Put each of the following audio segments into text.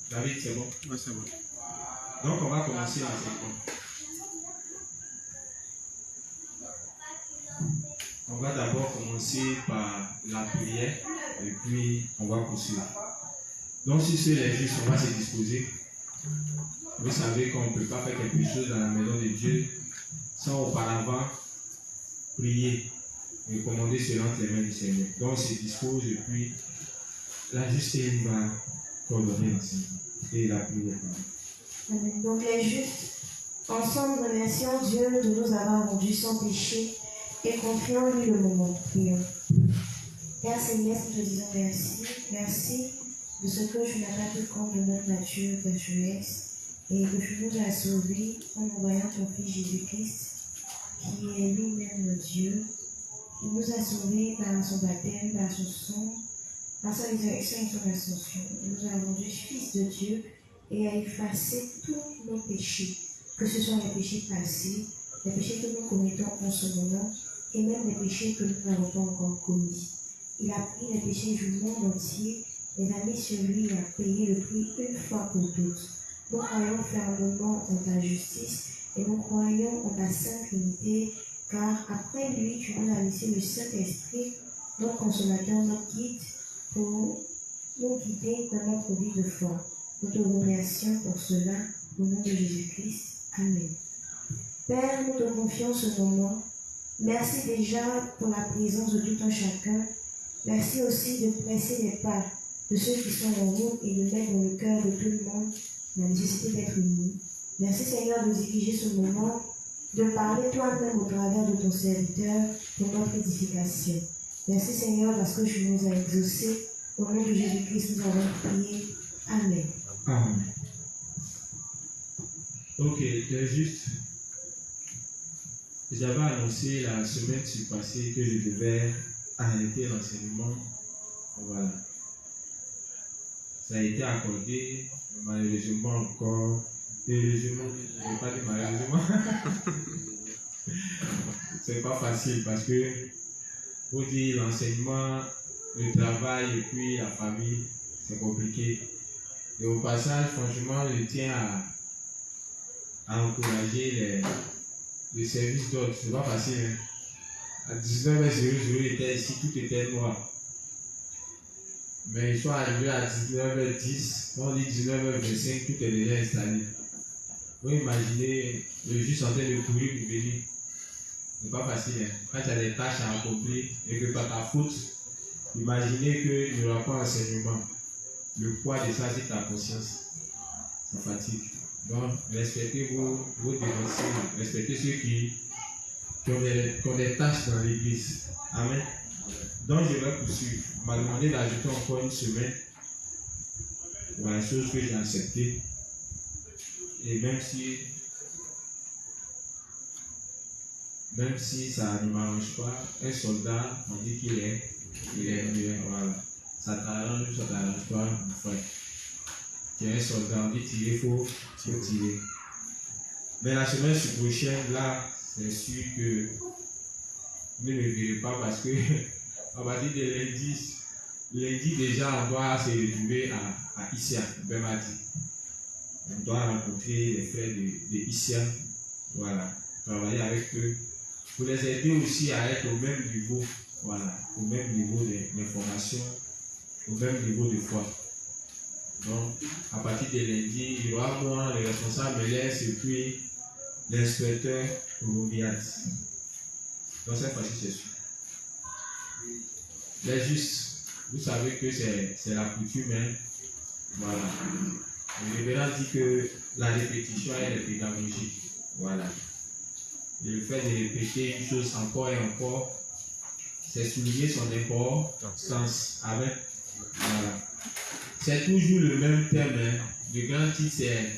David, c'est bon? Oui, c'est bon. Donc, on va commencer l'enseignement. On va d'abord commencer par la prière et puis on va poursuivre. Donc, si c'est les justes, on va se disposer. Vous savez qu'on ne peut pas faire quelque chose dans la maison de Dieu sans auparavant prier et commander cela entre les mains du Seigneur. Donc, on se dispose et puis la justice va coordonner l'enseignement et la prière. Amen. Donc, les justes, ensemble, remercions Dieu de nous avoir rendu sans péché et confions lui le moment. Prions. Père Seigneur, nous te disons merci. Merci de ce que tu n'as pas pu prendre de notre nature pécheresse et que tu nous as sauvés en envoyant ton Fils Jésus-Christ, qui est lui-même le Dieu. Il nous a sauvés par son baptême, par son sang, par sa résurrection et son ascension. Il nous a rendus fils de Dieu et a effacé tous nos péchés, que ce soit les péchés passés, les péchés que nous commettons en ce moment, et même les péchés que nous n'avons pas encore commis. Il a pris les péchés du monde entier, les a mis sur lui et a payé le prix une fois pour toutes. Nous croyons fermement en ta justice et nous croyons en ta sainte Trinité, car après lui, tu nous as laissé le Saint-Esprit, notre consolateur, notre guide, pour nous guider dans notre vie de foi. Nous te remercions pour cela, au nom de Jésus-Christ. Amen. Père, nous te confions ce moment. Merci déjà pour la présence de tout un chacun. Merci aussi de presser les pas de ceux qui sont en route et de mettre dans le cœur de tout le monde la nécessité d'être unis. Merci Seigneur de diriger ce moment, de parler toi-même au travers de ton serviteur pour notre édification. Merci Seigneur parce que tu nous as exaucés. Au nom de Jésus-Christ, nous avons prié. Amen. Amen. Ok, c'est juste. J'avais annoncé la semaine passée que je devais arrêter l'enseignement. Voilà. Ça a été accordé, malheureusement encore. Heureusement, je n'ai pas dit malheureusement. C'est pas facile parce que, vous dire l'enseignement, le travail et puis la famille, c'est compliqué. Et au passage, franchement, je tiens à encourager les services d'ordre. C'est pas facile. Hein? À 19h00, j'étais ici, tout était noir. Mais ils sont arrivés à 19h10, on dit 19h25, tout est déjà installé. Vous imaginez le juste en train de courir pour venir. C'est pas facile. Hein? Quand tu as des tâches à accomplir et que par ta faute, imaginez qu'il n'y aura pas enseignement. Le poids de ça, c'est ta conscience. Ça fatigue. Donc, respectez vos dénoncés, respectez ceux qui ont des tâches dans l'église. Amen. Donc, je vais poursuivre. On m'a demandé d'ajouter encore une semaine. Voilà, chose que j'ai acceptée. Et même si ça ne m'arrange pas, un soldat, on dit qu'il est mieux. Voilà. Ça t'arrange ou ça t'arrange pas, mon frère. Tu es un soldat, on dit tirer, il faut tirer. Mais la semaine prochaine, là, c'est sûr que vous ne me verrez pas parce que à partir de lundi déjà, on doit se retrouver à Issia, Ben m'a dit. On doit rencontrer les frères de Issia, voilà, travailler avec eux, pour les aider aussi à être au même niveau, voilà, au même niveau d'information, au même niveau de foi. Donc, à partir de lundi, il y aura moi, le responsable LS et puis l'inspecteur Rouviat. Donc, cette fois-ci, c'est sûr. Les justes, vous savez que c'est la coutume, hein? Voilà. Le révérend dit que la répétition est la pédagogie. Voilà. Et le fait de répéter une chose encore et encore, c'est souligner son importance. Amen. Voilà. C'est toujours le même thème. Hein. Le grand titre, c'est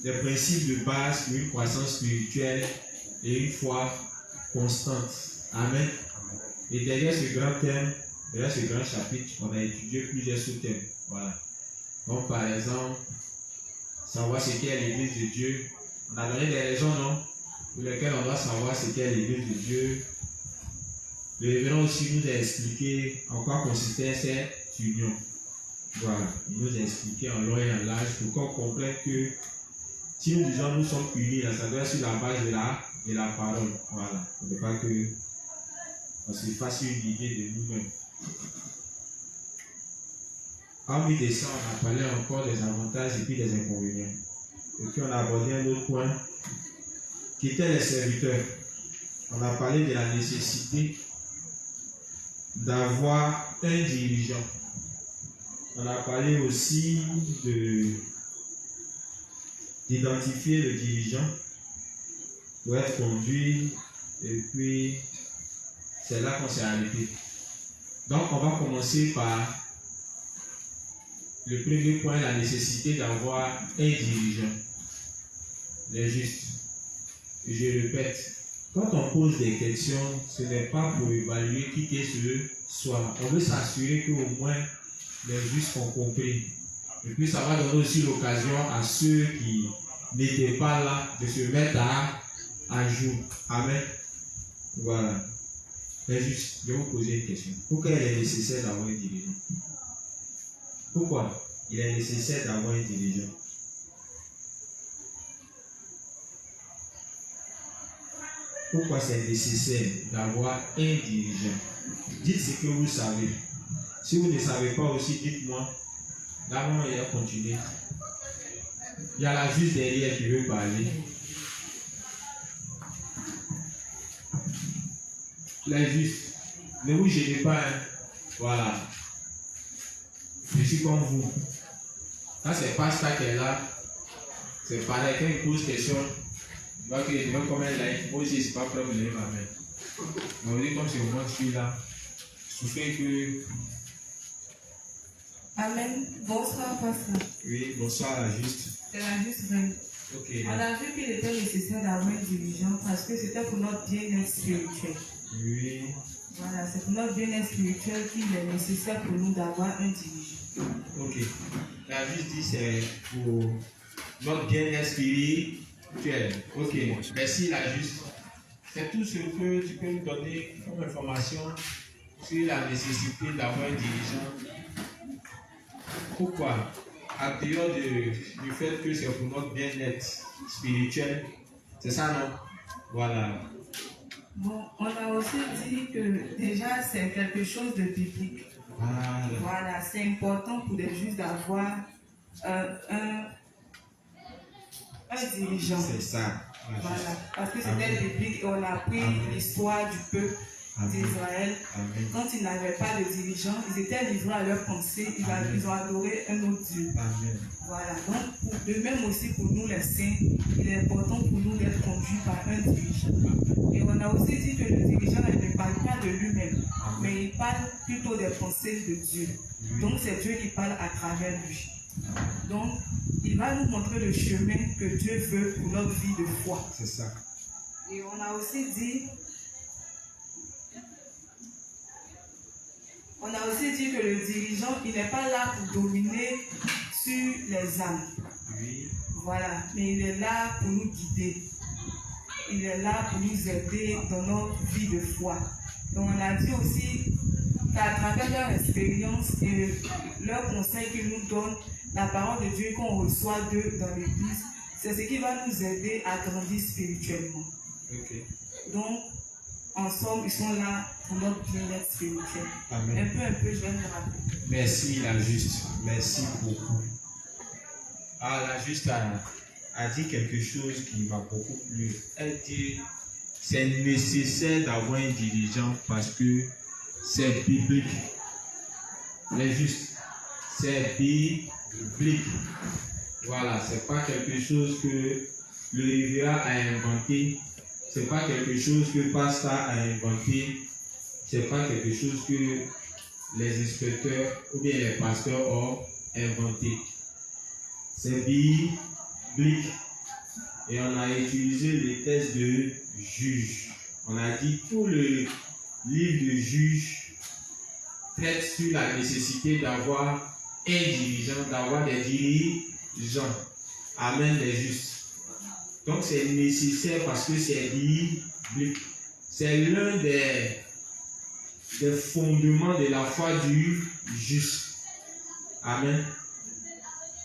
les principes de base pour une croissance spirituelle et une foi constante. Amen. Et derrière ce grand thème, derrière ce grand chapitre, on a étudié plusieurs sous-thèmes. Voilà. Comme par exemple, savoir ce qu'est l'église de Dieu. On a donné des raisons, non? Pour lesquelles on doit savoir ce qu'est l'église de Dieu. Le révérend aussi nous a expliqué en quoi consistait cette union. Voilà, il nous a expliqué en long et en large pour qu'on comprenne que si nous disons nous sommes unis, là, ça doit être sur la base de la parole. Voilà, il ne faut pas que on se fasse une idée de nous-mêmes. Parmi de ça, on a parlé encore des avantages et puis des inconvénients. Et puis on a abordé un autre point qui était les serviteurs. On a parlé de la nécessité d'avoir un dirigeant. On a parlé aussi d'identifier le dirigeant pour être conduit, et puis c'est là qu'on s'est arrêté. Donc on va commencer par le premier point, la nécessité d'avoir un dirigeant. Les justes. Je répète, quand on pose des questions, ce n'est pas pour évaluer qui ce soit. On veut s'assurer qu'au moins les justes ont compris. Et puis ça va donner aussi l'occasion à ceux qui n'étaient pas là de se mettre à jour. Amen. Voilà. Les justes, je vais vous poser une question. Pourquoi il est nécessaire d'avoir un dirigeant? Pourquoi il est nécessaire d'avoir un dirigeant? Pourquoi c'est nécessaire d'avoir un dirigeant? Dites ce que vous savez. Si vous ne savez pas aussi, dites-moi. Là, on va continuer. Il y a la juste derrière qui veut parler. La juste. Ne vous gênez pas. Hein. Voilà. Je suis comme vous. Quand c'est pas ça qui est là, c'est pareil. Quand il pose question, donc il demande comme un like. Moi aussi, c'est pas prêt de me lever ma main. Mais vous dites comme c'est moi qui suis là. Je fais que. Amen. Bonsoir, pasteur. Oui, bonsoir la juste. C'est la juste reine. Ok. On a vu qu'il était nécessaire d'avoir un dirigeant parce que c'était pour notre bien-être spirituel. Oui. Voilà, c'est pour notre bien-être spirituel qu'il est nécessaire pour nous d'avoir un dirigeant. Ok. La juste dit c'est pour notre bien-être spirituel. Ok. Merci la juste. C'est tout ce que tu peux nous donner comme information sur la nécessité d'avoir un dirigeant. Pourquoi? À dehors du fait que c'est pour notre bien-être spirituel. C'est ça, non? Voilà. Bon, on a aussi dit que déjà c'est quelque chose de biblique. Voilà, c'est important pour les justes d'avoir un dirigeant. C'est ça. Voilà, parce que c'était biblique et on a pris l'histoire du peuple d'Israël. Quand ils n'avaient pas de dirigeant, ils étaient livrés à leurs pensées, ils ont adoré un autre Dieu. Amen. Voilà, donc de même aussi pour nous les saints, il est important pour nous d'être conduits par un dirigeant. Et on a aussi dit que le dirigeant ne parle pas de lui-même, mais il parle plutôt des pensées de Dieu. Donc c'est Dieu qui parle à travers lui. Donc il va nous montrer le chemin que Dieu veut pour notre vie de foi. C'est ça. Et on a aussi dit que le dirigeant, il n'est pas là pour dominer sur les âmes. Oui. Voilà, mais il est là pour nous guider. Il est là pour nous aider dans notre vie de foi. Donc on a dit aussi qu'à travers leur expérience et leurs conseils qu'ils nous donnent, la parole de Dieu qu'on reçoit d'eux dans l'église, c'est ce qui va nous aider à grandir spirituellement. Okay. Donc, en somme, ils sont là pour notre bien-être spirituel. Amen. Un peu, je vais me rappeler. Merci la juste. Merci beaucoup. Ah, la juste a dit quelque chose qui m'a beaucoup plu. Elle dit c'est nécessaire d'avoir un dirigeant parce que c'est biblique. Les justes, c'est biblique. Voilà, c'est pas quelque chose que le révérend a inventé. C'est pas quelque chose que Pasteur a inventé. C'est pas quelque chose que les inspecteurs ou bien les pasteurs ont inventé. C'est biblique. Et on a utilisé les textes de Juge. On a dit tout le livre de Juge traite sur la nécessité d'avoir un dirigeant, d'avoir des dirigeants. Amen, les justes. Donc c'est nécessaire parce que c'est biblique. C'est l'un des fondements de la foi du juste. Amen.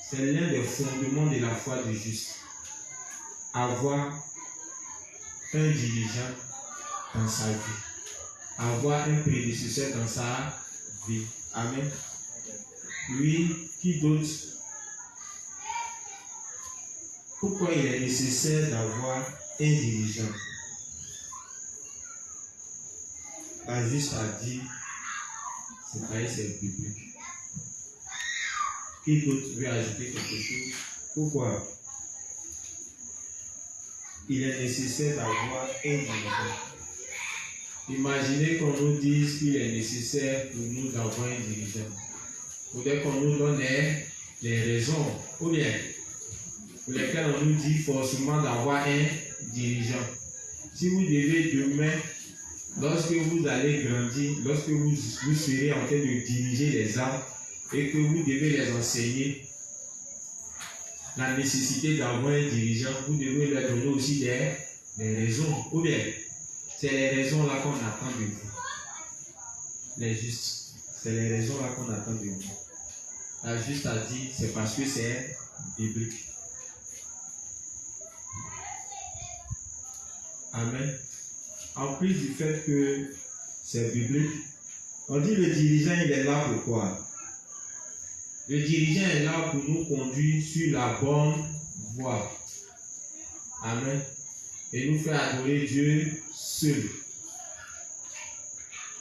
C'est l'un des fondements de la foi du juste. Avoir un dirigeant dans sa vie. Avoir un prédécesseur dans sa vie. Amen. Lui, qui d'autre? Pourquoi il est nécessaire d'avoir un dirigeant? La juste a dit, c'est biblique. Qui d'autre veut ajouter quelque chose? Pourquoi il est nécessaire d'avoir un dirigeant? Imaginez qu'on nous dise qu'il est nécessaire pour nous d'avoir un dirigeant. Peut-être qu'on nous donne les raisons, ou bien pour lesquelles on nous dit forcément d'avoir un dirigeant. Si vous devez demain, lorsque vous allez grandir, lorsque vous serez en train de diriger les âmes et que vous devez les enseigner la nécessité d'avoir un dirigeant, vous devez leur donner aussi des raisons. Ou bien, c'est les raisons là qu'on attend de vous. Les justes, c'est les raisons là qu'on attend de vous. La juste a dit, c'est parce que c'est biblique. Amen. En plus du fait que c'est biblique, on dit le dirigeant, il est là pour quoi? Le dirigeant est là pour nous conduire sur la bonne voie. Amen. Et nous faire adorer Dieu seul.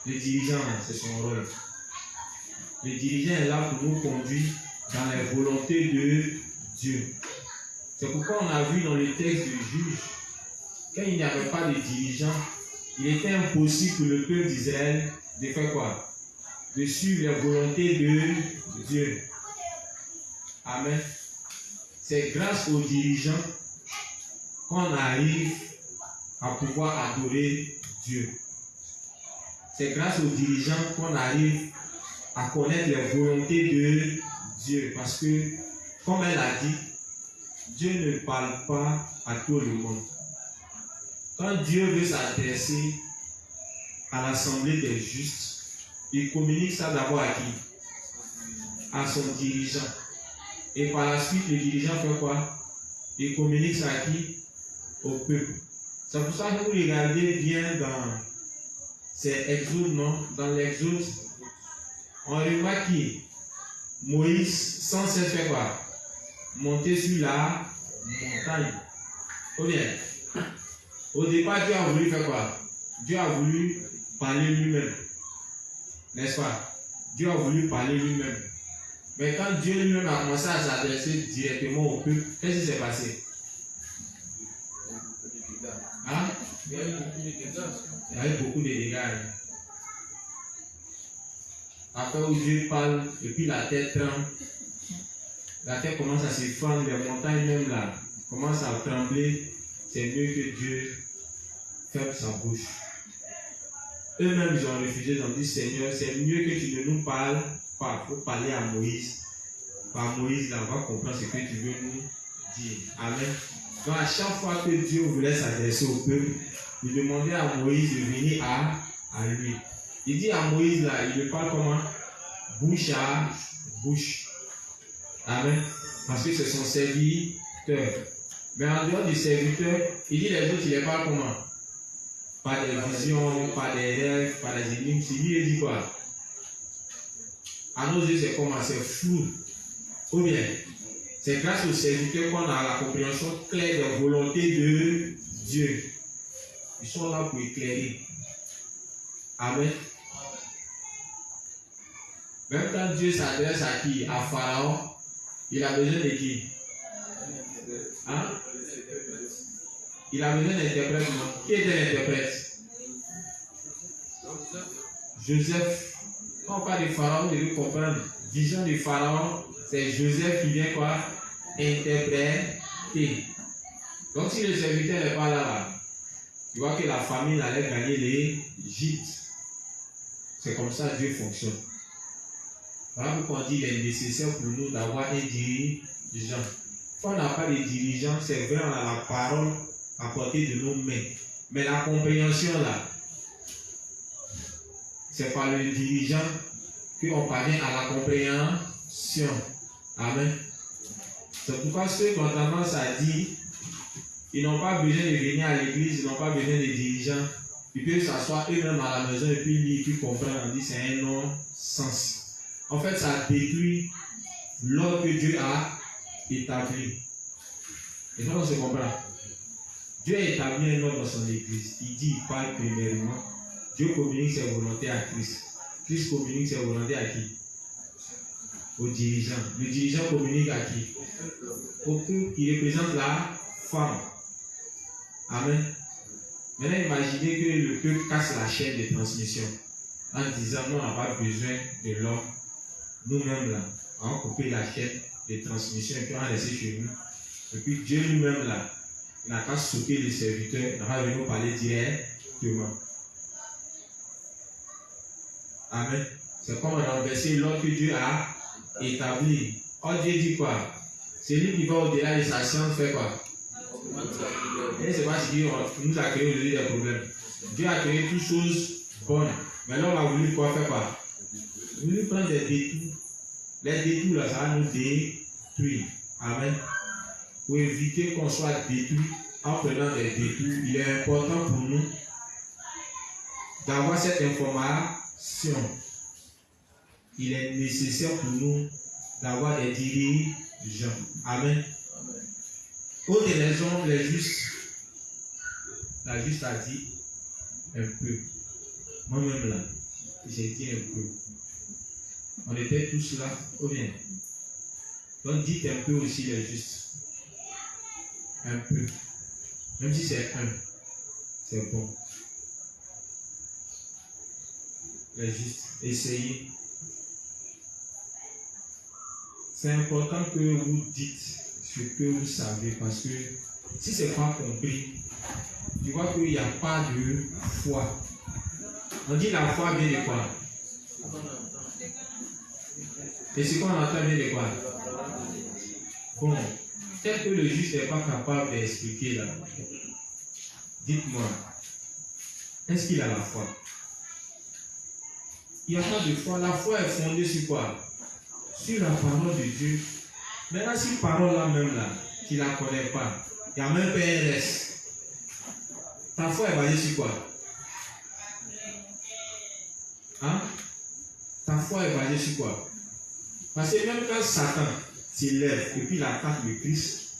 Le dirigeant, c'est son rôle. Le dirigeant est là pour nous conduire dans la volonté de Dieu. C'est pourquoi on a vu dans le texte du juge, quand il n'y avait pas de dirigeant, il était impossible pour le peuple d'Israël de faire quoi? De suivre la volonté de Dieu. Amen. C'est grâce aux dirigeants qu'on arrive à pouvoir adorer Dieu. C'est grâce aux dirigeants qu'on arrive à connaître les volontés de Dieu. Parce que, comme elle a dit, Dieu ne parle pas à tout le monde. Quand Dieu veut s'adresser à l'assemblée des justes, il communique ça d'abord à qui? À son dirigeant. Et par la suite, le dirigeant fait quoi? Il communique ça à qui? Au peuple. C'est pour ça que vous regardez bien dans ces exodes, non? Dans l'exode, on remarque que Moïse, sans cesse fait quoi? Monter sur la montagne. Ou bien, au départ, Dieu a voulu faire quoi? Dieu a voulu parler lui-même. N'est-ce pas? Dieu a voulu parler lui-même. Mais quand Dieu lui-même a commencé à s'adresser directement au peuple, qu'est-ce qui s'est passé? Hein? Il y a eu beaucoup de dégâts. Après où Dieu parle, et puis la terre tremble. La terre commence à se fendre, les montagnes même là commencent à trembler. C'est mieux que Dieu ferme sa bouche. Eux-mêmes, ils ont refusé, ils ont dit, Seigneur, c'est mieux que tu ne nous parles pas. Il faut parler à Moïse. Par Moïse, là, on va comprendre ce que tu veux nous dire. Amen. Donc, à chaque fois que Dieu voulait s'adresser au peuple, il demandait à Moïse de venir à lui. Il dit à Moïse, là, il le parle comment? Bouche à bouche. Amen. Parce que c'est son serviteur. Mais en dehors du serviteur, il dit les autres, il les parle comment? Pas des visions, pas des rêves, pas des énigmes. Il dit quoi? À nos yeux, c'est comment? C'est flou. Ou bien, c'est grâce au serviteur qu'on a la compréhension claire des volontés de Dieu. Ils sont là pour éclairer. Amen. Même quand Dieu s'adresse à qui? À Pharaon, il a besoin de qui? Hein? Il a besoin d'interprète, non? Qui était l'interprète? Joseph. Quand on parle de Pharaon, vous devez comprendre. Vision de Pharaon, c'est Joseph qui vient quoi? Interpréter. Donc si le serviteur n'est pas là, tu vois que la famille allait gagner les gîtes. C'est comme ça que Dieu fonctionne. Voilà pourquoi on dit qu'il est nécessaire pour nous d'avoir un dirigeant. Quand on n'a pas de dirigeant, c'est vrai, on a la parole à portée de nos mains. Mais la compréhension là, c'est par le dirigeant qu'on parvient à la compréhension. Amen. C'est pourquoi ceux qui ont tendance à dire ils n'ont pas besoin de venir à l'église, ils n'ont pas besoin de dirigeants. Ils peuvent s'asseoir eux-mêmes à la maison et puis lire, puis comprendre. On dit c'est un non-sens. En fait, ça détruit l'ordre que Dieu a établi. Et donc on se comprend. Dieu a établi un ordre dans son église. Il dit, il parle premièrement. Dieu communique ses volontés à Christ. Christ communique ses volontés à qui? Aux dirigeants. Le dirigeant communique à qui? Au peuple qui représente la femme. Amen. Maintenant, imaginez que le peuple casse la chaîne de transmission en disant, nous, on n'a pas besoin de l'homme. Nous-mêmes, là, on va couper la chaîne de transmission et puis on va laisser chez nous. Et puis Dieu lui-même, là, il n'a qu'à sauter les serviteurs, il va venir parler directement. Amen. C'est comme renverser l'ordre que Dieu a établi. Oh, Dieu dit quoi? C'est lui qui va au-delà de sa science, fait quoi? Et c'est pas ce qui nous a créé aujourd'hui des problèmes. Dieu a créé toutes choses bonnes. Mais là, on a voulu quoi faire quoi? On a voulu prendre des détours. Les détours, là, ça va nous détruire. Amen. Pour éviter qu'on soit détruit en prenant des détours, il est important pour nous d'avoir cette information. Il est nécessaire pour nous d'avoir des dirigeants. Amen. Autre raison, les justes. La juste a dit un peu. Moi-même là, j'ai dit un peu. On était tous là, ou bien. Donc dites un peu aussi les justes. Un peu. Même si c'est un, c'est bon. Les justes, essayez. C'est important que vous dites ce que vous savez parce que si ce n'est pas compris, tu vois qu'il n'y a pas de foi. On dit la foi vient de quoi? Et ce qu'on entend vient de quoi? Bon, peut-être que le juste n'est pas capable d'expliquer là. Dites-moi, est-ce qu'il a la foi? Il n'y a pas de foi. La foi est fondée sur quoi? Sur la parole de Dieu. Maintenant, si parole là même là, tu ne la connais pas, il y a même PRS. Ta foi est basée sur quoi? Hein? Ta foi est basée sur quoi? Parce que même quand Satan s'élève et puis il attaque le Christ,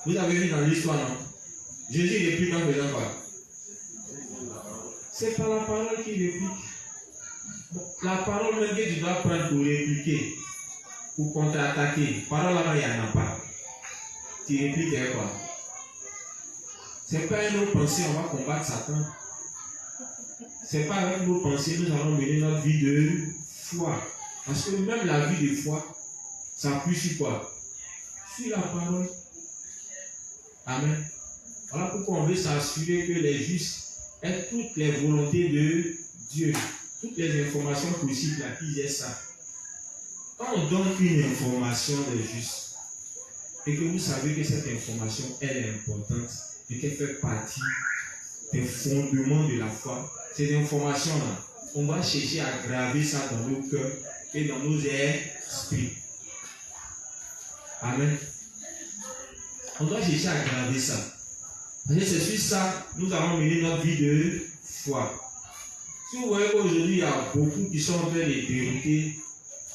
vous avez vu dans l'histoire, non? Jésus réplique en faisant quoi? C'est pas la parole qui réplique. La parole même que tu dois prendre pour répliquer, pour contre-attaquer, parole là-bas, il n'y en a pas. Tu répliques avec quoi? C'est pas avec nos pensées, on va combattre Satan. C'est pas avec nos pensées, nous allons mener notre vie de foi. Parce que même la vie de foi, ça appuie sur quoi? Sur la parole. Amen. Voilà pourquoi on veut s'assurer que les justes aient toutes les volontés de Dieu. Toutes les informations possibles à qui j'ai ça. Quand on donne une information des justes, et que vous savez que cette information, elle est importante, et qu'elle fait partie des fondements de la foi, ces informations-là, on va chercher à graver ça dans nos cœurs et dans nos esprits. Amen. On doit chercher à graver ça. Parce que c'est sur ça nous allons mener notre vie de foi. Si vous voyez qu'aujourd'hui, il y a beaucoup qui sont en train de dérouter,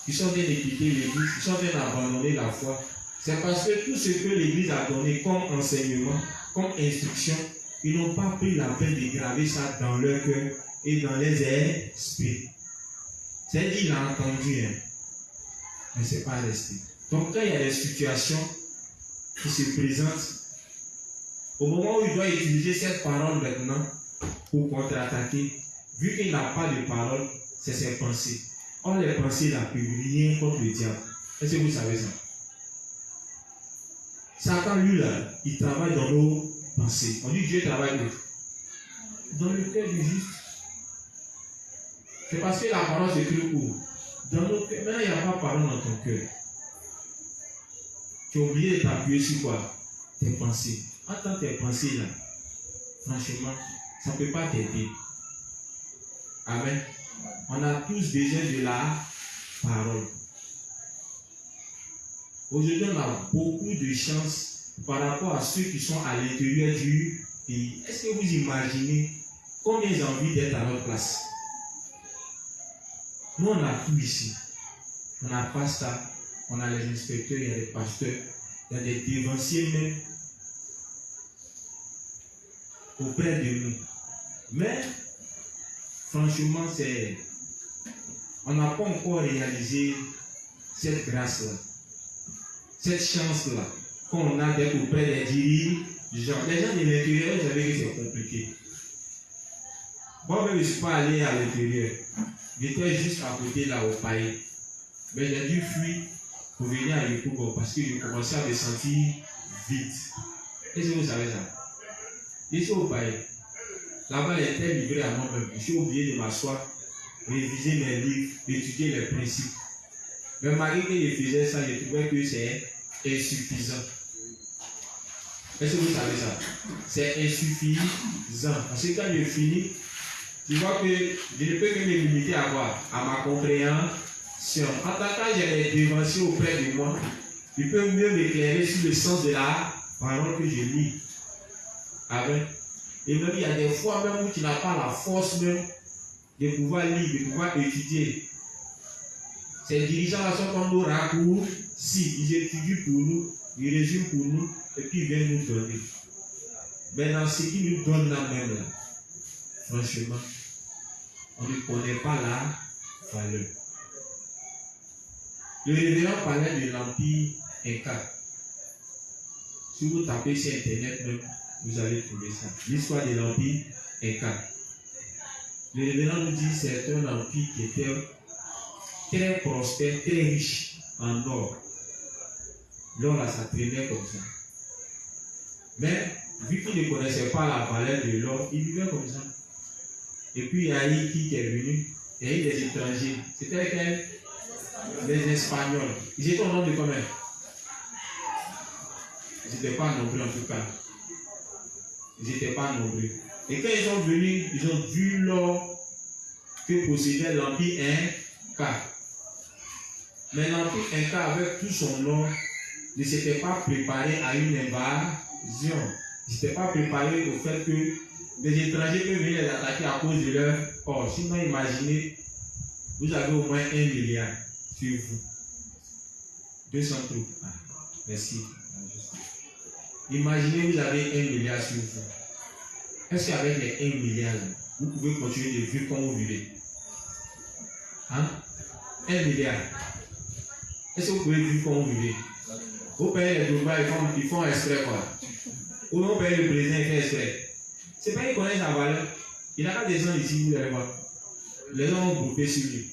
qui sont en train de quitter l'église, qui sont en train d'abandonner la foi, c'est parce que tout ce que l'église a donné comme enseignement, comme instruction, ils n'ont pas pris la peine de graver ça dans leur cœur et dans les esprits. C'est-à-dire qu'il a entendu, hein, mais ce n'est pas resté. Donc quand il y a des situations qui se présentent, au moment où il doit utiliser cette parole maintenant pour contre-attaquer, vu qu'il n'a pas de parole, c'est ses pensées. Or, les pensées là ne peuvent rien contre le diable. Est-ce que vous savez ça? Satan, lui, là, il travaille dans nos pensées. On dit que Dieu travaille où? Dans le cœur du juste. C'est parce que la parole s'écrit où? Dans nos cœurs. Maintenant, il n'y a pas de parole dans ton cœur. Tu es obligé de t'appuyer sur quoi? Tes pensées. Attends tes pensées là. Franchement, ça ne peut pas t'aider. Amen. On a tous besoin de la parole. Aujourd'hui, on a beaucoup de chance par rapport à ceux qui sont à l'intérieur du pays. Est-ce que vous imaginez combien ils ont envie d'être à notre place? Nous, on a tout ici. On a pas ça. On a les inspecteurs, il y a les pasteurs, il y a des dévanciers même auprès de nous. Mais, franchement, on n'a pas encore réalisé cette grâce-là, cette chance-là qu'on a d'être auprès des dirigeants. Les gens de l'intérieur, vous savez que c'est compliqué. Moi, même, je ne suis pas allé à l'intérieur. J'étais juste à côté là, au pays. Mais j'ai dû fuir pour venir à Yekougo parce que je commençais à me sentir vide. Est-ce que vous savez ça? Je suis au pays. Là-bas, elle était livrée à moi-même. Je suis oublié de m'asseoir, réviser mes livres, étudier les principes. Mais malgré que je faisais ça, je trouvais que c'est insuffisant. Est-ce que vous savez ça? C'est insuffisant. Parce que quand je finis, tu vois que je ne peux que me limiter à quoi? À ma compréhension. En tant que j'ai les dévanciers auprès de moi, je peux mieux m'éclairer sur le sens de la parole que je lis. Amen. Et même il y a des fois même où tu n'as pas la force même de pouvoir lire, de pouvoir étudier. Ces dirigeants-là sont comme nos raccourcis. Ils étudient pour nous, ils résument pour nous, et puis ils viennent nous donner. Mais dans ce qu'ils nous donnent là même, là, franchement, on ne connaît pas la valeur. Le révérend parlait de l'Empire Inca. Si vous tapez sur Internet même, vous allez trouver ça. L'histoire de l'Empire Inca. Le révérend nous dit que c'est un empire qui était très prospère, très riche en or. L'or là, ça traînait comme ça. Mais vu qu'il ne connaissait pas la valeur de l'or, il vivait comme ça. Et puis il y a eu qui est venu, il y a eu des étrangers. C'était les Espagnols. Ils étaient au nombre de combien? Ils n'étaient pas nombreux en tout cas. Ils n'étaient pas nombreux. Et quand ils sont venus, ils ont vu l'or que possédait l'Empire Inca. Mais l'Empire Inca, avec tout son or, ne s'était pas préparé à une invasion. Ils n'étaient pas préparés au fait que des étrangers peuvent venir les attaquer à cause de leur or. Sinon, imaginez, vous avez au moins 1 milliard sur vous. 200 trous. Ah, merci. Imaginez, vous avez 1 milliard sur vous. Est-ce qu'avec les 1 milliard, vous pouvez continuer de vivre comme vous vivez? Hein? 1 milliard. Est-ce que vous pouvez vivre comme vous vivez? Vous payez les doubles, ils font exprès quoi? Ou vous payez le président, il fait exprès. C'est pas qu'ils connaissent la valeur. Il n'y a pas des gens ici, vous allez voir. Les gens ont groupé sur lui.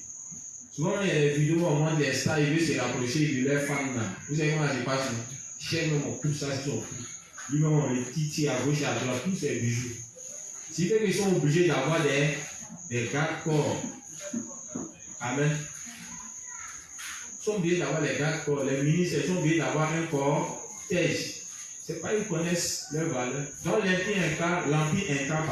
Souvent, il y a des vidéos, on montre les stars, ils veulent se rapprocher de leurs fans. Là. Vous savez comment ça se passe? Cher même, on coupe ça sur son cou. Lui-même, on les titille à gauche et à droite, tous ces bijoux. Ce qui fait qu'ils sont obligés d'avoir des gardes-corps. Amen. Ils sont obligés d'avoir les gardes-corps. Les ministres sont obligés d'avoir un cortège. Ce n'est pas qu'ils connaissent leur valeur. Dans l'Empire Inca,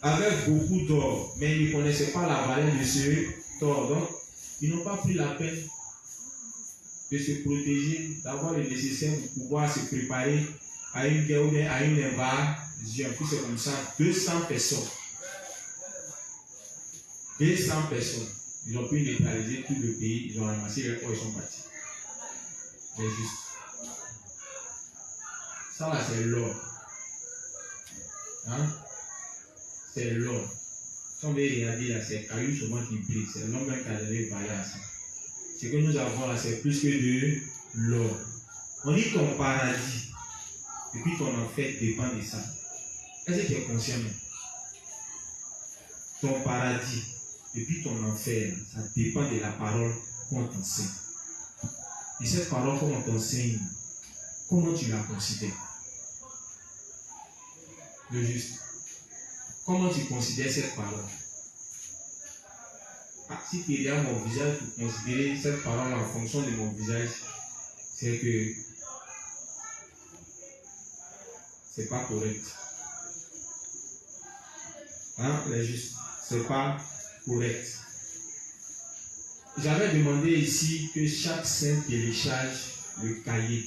avait beaucoup d'or, mais ils ne connaissaient pas la valeur de ce d'or. Donc, ils n'ont pas pris la peine de se protéger, d'avoir le nécessaire pour pouvoir se préparer à une guerre ou à une invasion. Puis c'est comme ça, 200 personnes. 200 personnes. Ils ont pu neutraliser tout le pays, ils ont ramassé les corps, ils sont partis. C'est juste. Ça là, c'est l'or. Hein? C'est l'or. Si on veut regarder là, c'est caillou souvent qui brille. C'est l'homme qui a donné valeur à ça. Ce que nous avons là, c'est plus que de l'or. On dit ton paradis. Et puis ton enfer dépend de ça. Est-ce que tu es conscient? Ton paradis. Et puis ton enfer, ça dépend de la parole qu'on t'enseigne. Et cette parole qu'on t'enseigne, comment tu la considères? Le juste. Comment tu considères cette parole? Ah, si tu regardes mon visage pour considérer cette parole en fonction de mon visage, c'est que c'est pas correct. Hein, les justes, c'est pas correct. j'avais demandé ici que chaque saint télécharge le cahier.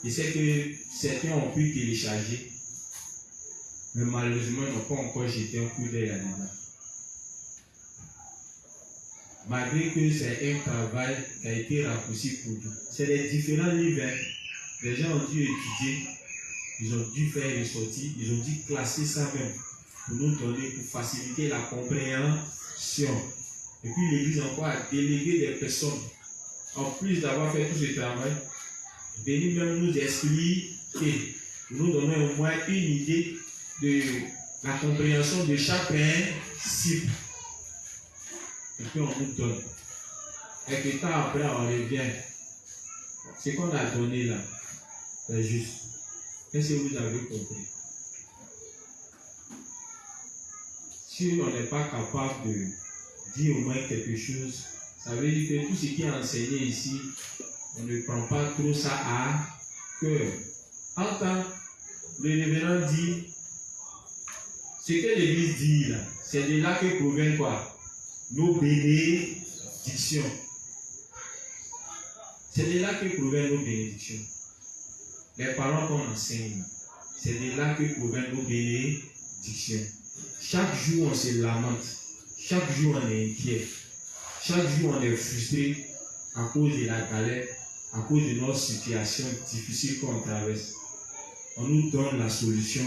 Je sais que certains ont pu télécharger, mais malheureusement, ils n'ont pas encore jeté un coup d'œil là-dedans. Malgré que c'est un travail qui a été raccourci pour nous. C'est les différents livres. Les gens ont dû étudier, ils ont dû faire les sorties, ils ont dû classer ça même pour nous donner, pour faciliter la compréhension. Et puis l'Église encore a délégué des personnes, en plus d'avoir fait tout ce travail, venir même nous expliquer, nous donner au moins une idée de la compréhension de chaque principe. Et puis on nous donne. Et que temps après on revient. Ce qu'on a donné là, c'est juste. Qu'est-ce que vous avez compris? Si on n'est pas capable de dire au moins quelque chose, ça veut dire que tout ce qui est enseigné ici, on ne prend pas trop ça à cœur. Entends, le révérend dit, ce que l'Église dit là, c'est de là que proviennent quoi? Nos bénédictions. C'est de là que proviennent nos bénédictions. Les paroles qu'on enseigne, c'est de là que proviennent nos bénédictions. Chaque jour, on se lamente. Chaque jour, on est inquiet. Chaque jour, on est frustré à cause de la galère, à cause de notre situation difficile qu'on traverse. On nous donne la solution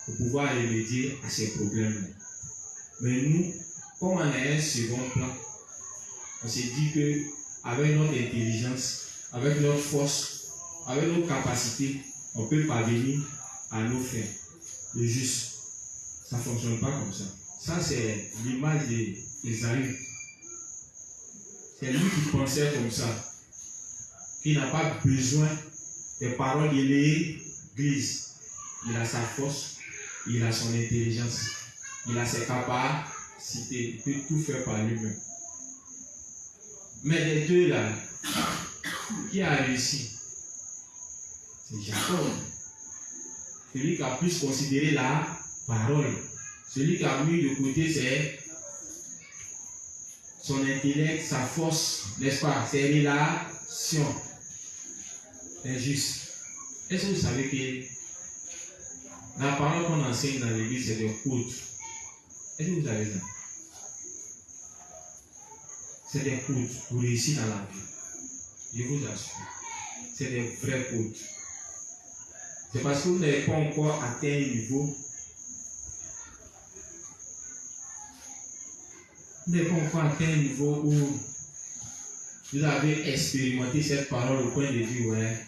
pour pouvoir remédier à ces problèmes. Mais nous, comme on est un second plan, on se dit que avec notre intelligence, avec notre force, avec nos capacités, on peut parvenir à nos fins. Le juste, ça ne fonctionne pas comme ça. Ça, c'est l'image d'Ésaü. C'est lui qui pensait comme ça, qui n'a pas besoin des paroles de l'Église. Il a sa force, il a son intelligence, il a ses capacités, il peut tout faire par lui-même. Mais les deux là, qui a réussi? C'est Jacob. Celui qui a plus considéré la parole. Celui qui a mis de côté son intellect, sa force, n'est-ce pas? Ses relations. C'est juste. Est-ce que vous savez que la parole qu'on enseigne dans l'église, c'est des codes? Est-ce que vous savez ça? C'est des codes pour réussir dans la vie. Je vous assure. C'est des vrais codes. C'est parce que vous n'avez pas encore atteint un niveau. Vous n'avez pas encore atteint un niveau où vous avez expérimenté cette parole au point de dire, ouais,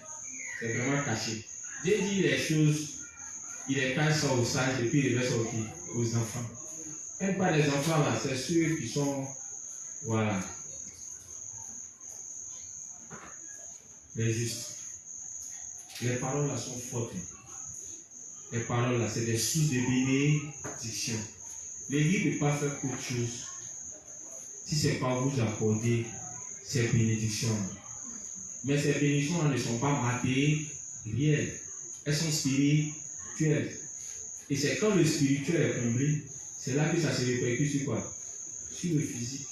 c'est vraiment caché. Dieu dit les choses, il les cache ça aux sages et puis il les sortir aux enfants. Même pas les enfants là, c'est ceux qui sont, voilà, les justes. Les paroles là sont fortes. Les paroles là, c'est des sources de bénédiction. L'Église ne peut pas faire autre chose si ce n'est pas vous accorder ces bénédictions. Mais ces bénédictions ne sont pas matérielles. Elles sont spirituelles. Et c'est quand le spirituel est comblé, c'est là que ça se répercute sur quoi? Sur le physique.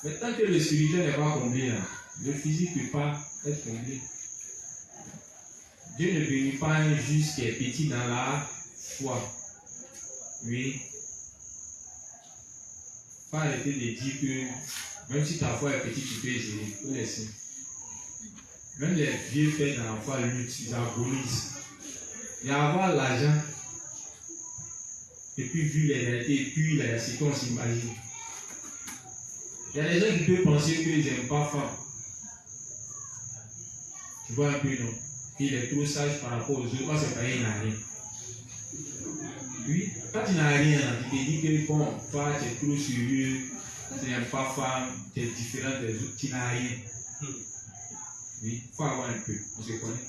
Mais tant que le spirituel n'est pas comblé, là, le physique ne peut pas être comblé. Dieu ne bénit pas un juste qui est petit dans la foi. Oui. Pas arrêter de dire que même si ta foi est petite, tu peux essayer. Il faut laisser. Même les vieux pères dans la foi luttent, ils agonisent. Et avoir l'argent, et puis vu les réalités, et puis ce qu'on s'imagine. Il y a des gens qui peuvent penser qu'ils n'aiment pas femme. Tu vois un peu, non? Il est trop sage par rapport aux autres, parce que il n'a rien. Oui, quand tu n'as rien, tu te dis que bon, toi tu es trop sérieux, tu n'aimes pas femme, tu es différent des autres, tu n'as rien. Oui, il faut avoir un peu, on se connaît.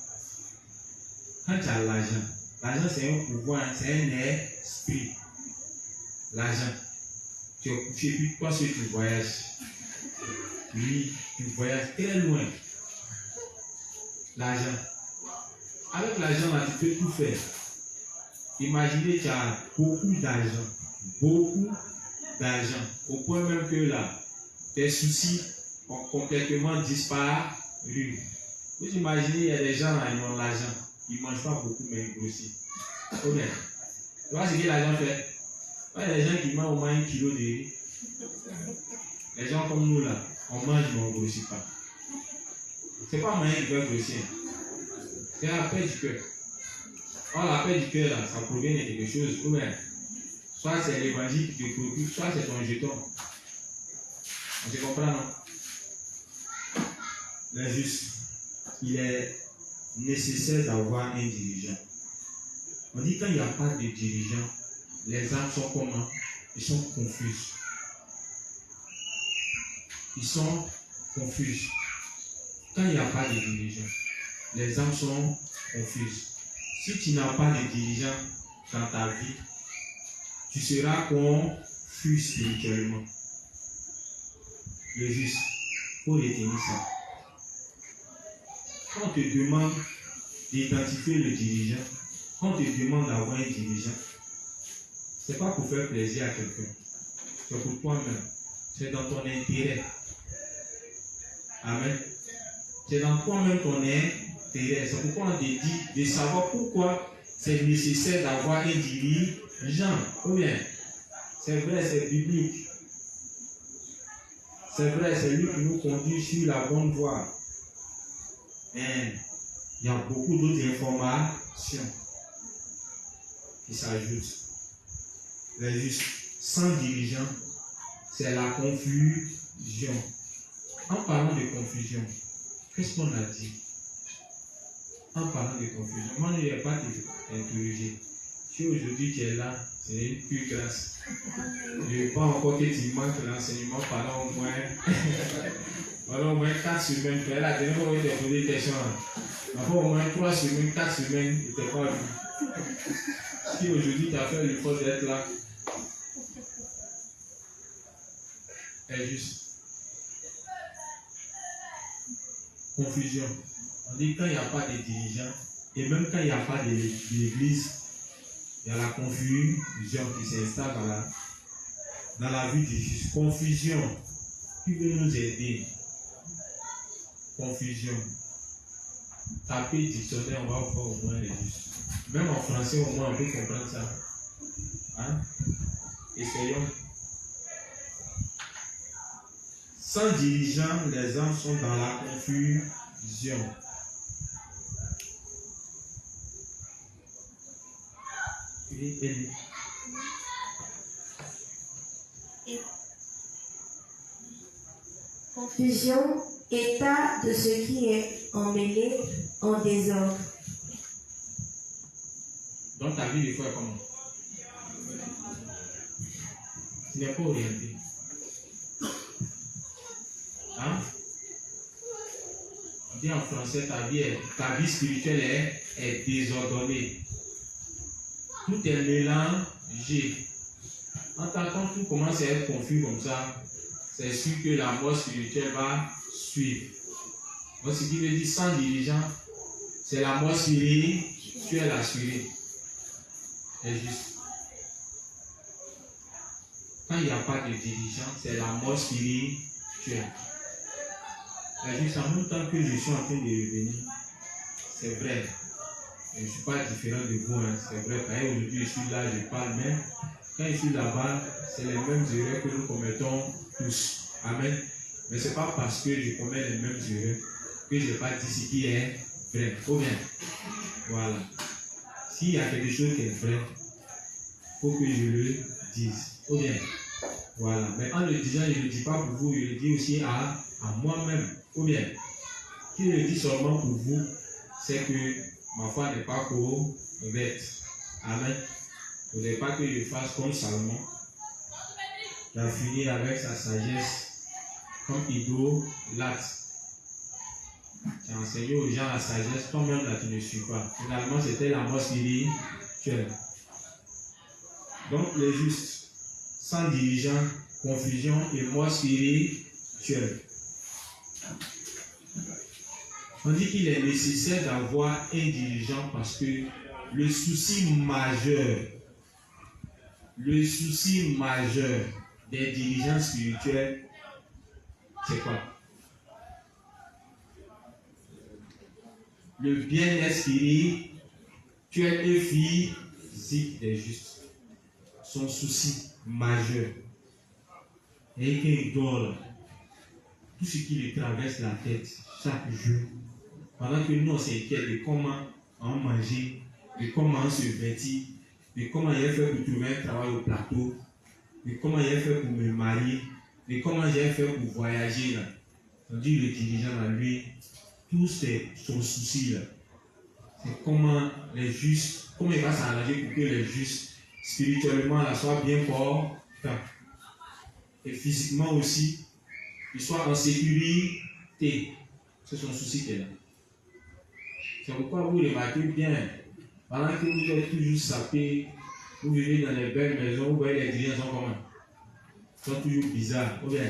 Quand tu as l'argent, l'argent c'est un pouvoir, c'est un esprit. L'argent, tu es couché, puis toi seul tu voyages. Oui, tu voyages très loin. L'argent. Avec l'argent là, tu peux tout faire. Imaginez, tu as beaucoup d'argent, au point même que là, tes soucis ont complètement disparu. Vous imaginez, il y a des gens là, ils ont l'argent. Ils ne mangent pas beaucoup, mais ils grossissent. Tu vois ce que l'argent fait? Il y a des gens qui mangent au moins 1 kilo de riz. Les gens comme nous là, on mange mais on ne grossit pas. Ce n'est pas moyen qui veut grossir. C'est la paix du cœur. Or, la paix du cœur là, ça provient de quelque chose. Ou bien, soit c'est l'évangile qui te préoccupe, soit c'est ton jeton. On se comprend, non? Mais juste, il est nécessaire d'avoir un dirigeant. On dit quand il n'y a pas de dirigeant, les âmes sont comment? Ils sont confuses. Ils sont confuses. Quand il n'y a pas de dirigeant, les âmes sont confuses. Si tu n'as pas de dirigeant dans ta vie, tu seras confus spirituellement. Le juste, il faut retenir ça. Quand on te demande d'identifier le dirigeant, quand on te demande d'avoir un dirigeant, ce n'est pas pour faire plaisir à quelqu'un, c'est pour toi-même, c'est dans ton intérêt. Amen. C'est dans toi-même ton intérêt. C'est pourquoi on te dit de savoir pourquoi c'est nécessaire d'avoir un dirigeant. Ou bien, c'est vrai, c'est biblique. C'est vrai, c'est lui qui nous conduit sur la bonne voie. Mais il y a beaucoup d'autres informations qui s'ajoutent. Les justes, sans dirigeant, c'est la confusion. En parlant de confusion, qu'est-ce qu'on a dit? En parlant de confusion, moi je n'ai pas t'interroger. Si aujourd'hui tu es là, c'est une pure grâce. Je ne veux pas encore que tu manques l'enseignement pendant au moins 4 semaines. Tu es là, dernière fois où tu as posé des questions. Après au moins 3 semaines, 4 semaines, tu n'étais pas vu. Si aujourd'hui tu as fait l'effort d'être là, c'est juste. Confusion. On dit quand il n'y a pas de dirigeants, et même quand il n'y a pas d'église, il y a la confusion qui s'installe dans la vie du juste. Confusion. Qui veut nous aider? Confusion. Tapez dictionnaire, on va voir au moins les justes. Même en français, au moins, on peut comprendre ça. Hein? Essayons. Sans dirigeant, les hommes sont dans la confusion. Confusion, état de ce qui est emmêlé en désordre. Donc ta vie des fois est comment? Tu n'es pas orienté. Hein? On dit en français, ta vie spirituelle est désordonnée. Tout est mélangé. Quand tout commence à être confus comme ça, c'est sûr que la mort spirituelle va suivre. Donc ce qui veut dire sans dirigeant, c'est la mort spirituelle assurée. C'est juste. Quand il n'y a pas de dirigeant, c'est la mort spirituelle. C'est juste en même temps que je suis en train de revenir, c'est vrai. Je ne suis pas différent de vous, hein. C'est vrai. Quand aujourd'hui je suis là, je parle même. Quand je suis là-bas, c'est les mêmes erreurs que nous commettons tous. Amen. Mais ce n'est pas parce que je commets les mêmes erreurs que je n'ai pas dit ce qui est vrai. Ou bien, voilà. S'il y a quelque chose qui est vrai, il faut que je le dise. Ou bien, voilà. Mais en le disant, je ne le dis pas pour vous, je le dis aussi à moi-même. Ou bien, si je le dis seulement pour vous, c'est que ma foi n'est pas correcte. Amen. Il ne faudrait pas que je fasse comme Salomon, qui a fini avec sa sagesse comme idolâtre. Tu as enseigné aux gens la sagesse, toi-même là tu ne suis pas. Finalement, c'était la mort spirituelle. Donc, les justes, sans dirigeant, confusion et mort spirituelle. On dit qu'il est nécessaire d'avoir un dirigeant parce que le souci majeur des dirigeants spirituels, c'est quoi? Le bien-être spirituel et physique des justes. Son souci majeur. Et qu'il dort, tout ce qui lui traverse la tête chaque jour, pendant que nous on s'inquiète de comment on manger, de comment on se vêtir, de comment il a fait pour trouver un travail au plateau, de comment il a fait pour me marier, de comment j'ai fait pour voyager là. On dit le dirigeant à lui, tout c'est son souci là. C'est comment les justes, comment il va s'arranger pour que les justes spirituellement là soient bien portants. Et physiquement aussi, ils soient en sécurité. C'est son souci qui est là. C'est pourquoi vous remarquez bien, pendant que vous êtes toujours sapés, vous vivez dans les belles maisons, vous voyez les dirigeants sont comment? Ils sont toujours bizarres. Ou bien,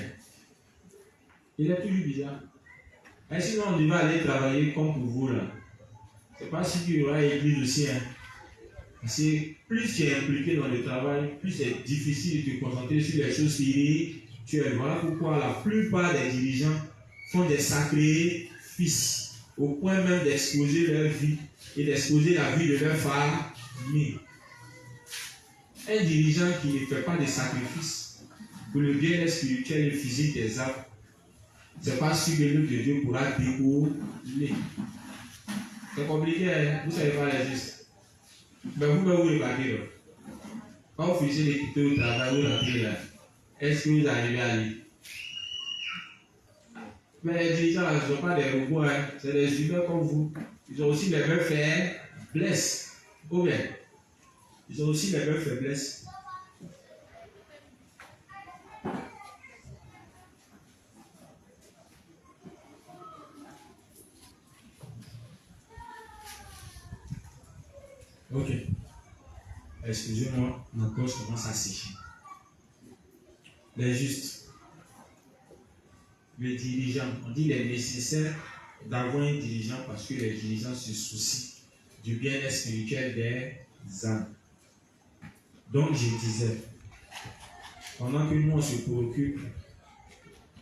il est toujours bizarre. Et sinon, on devait aller travailler comme pour vous là. C'est pas si tu auras église aussi. Hein. C'est plus tu es impliqué dans le travail, plus c'est difficile de te concentrer sur les choses spirituelles. Voilà pourquoi la plupart des dirigeants font des sacrifices au point même d'exposer leur vie et d'exposer la vie de leur famille. Un dirigeant qui ne fait pas de sacrifices pour le bien-être spirituel et physique des âmes, c'est pas sûr que l'œuvre de Dieu pourra dérouler. C'est compliqué, hein? Vous ne savez pas les gestes. Mais vous pouvez vous regarder là. Quand vous finissez de quitter au travail, vous rentrez là. Est-ce que vous arrivez à lire? Mais les dirigeants, ce ne sont pas des robots, hein. C'est des humains comme vous. Ils ont aussi les mêmes faiblesses. Ou bien, ils ont aussi les mêmes faiblesses. Ok. Excusez-moi, ma gorge commence à sécher. Les justes. Le dirigeant. On dit qu'il est nécessaire d'avoir un dirigeant parce que les dirigeants se soucient du bien-être spirituel des âmes. Donc je disais, pendant que nous on se préoccupe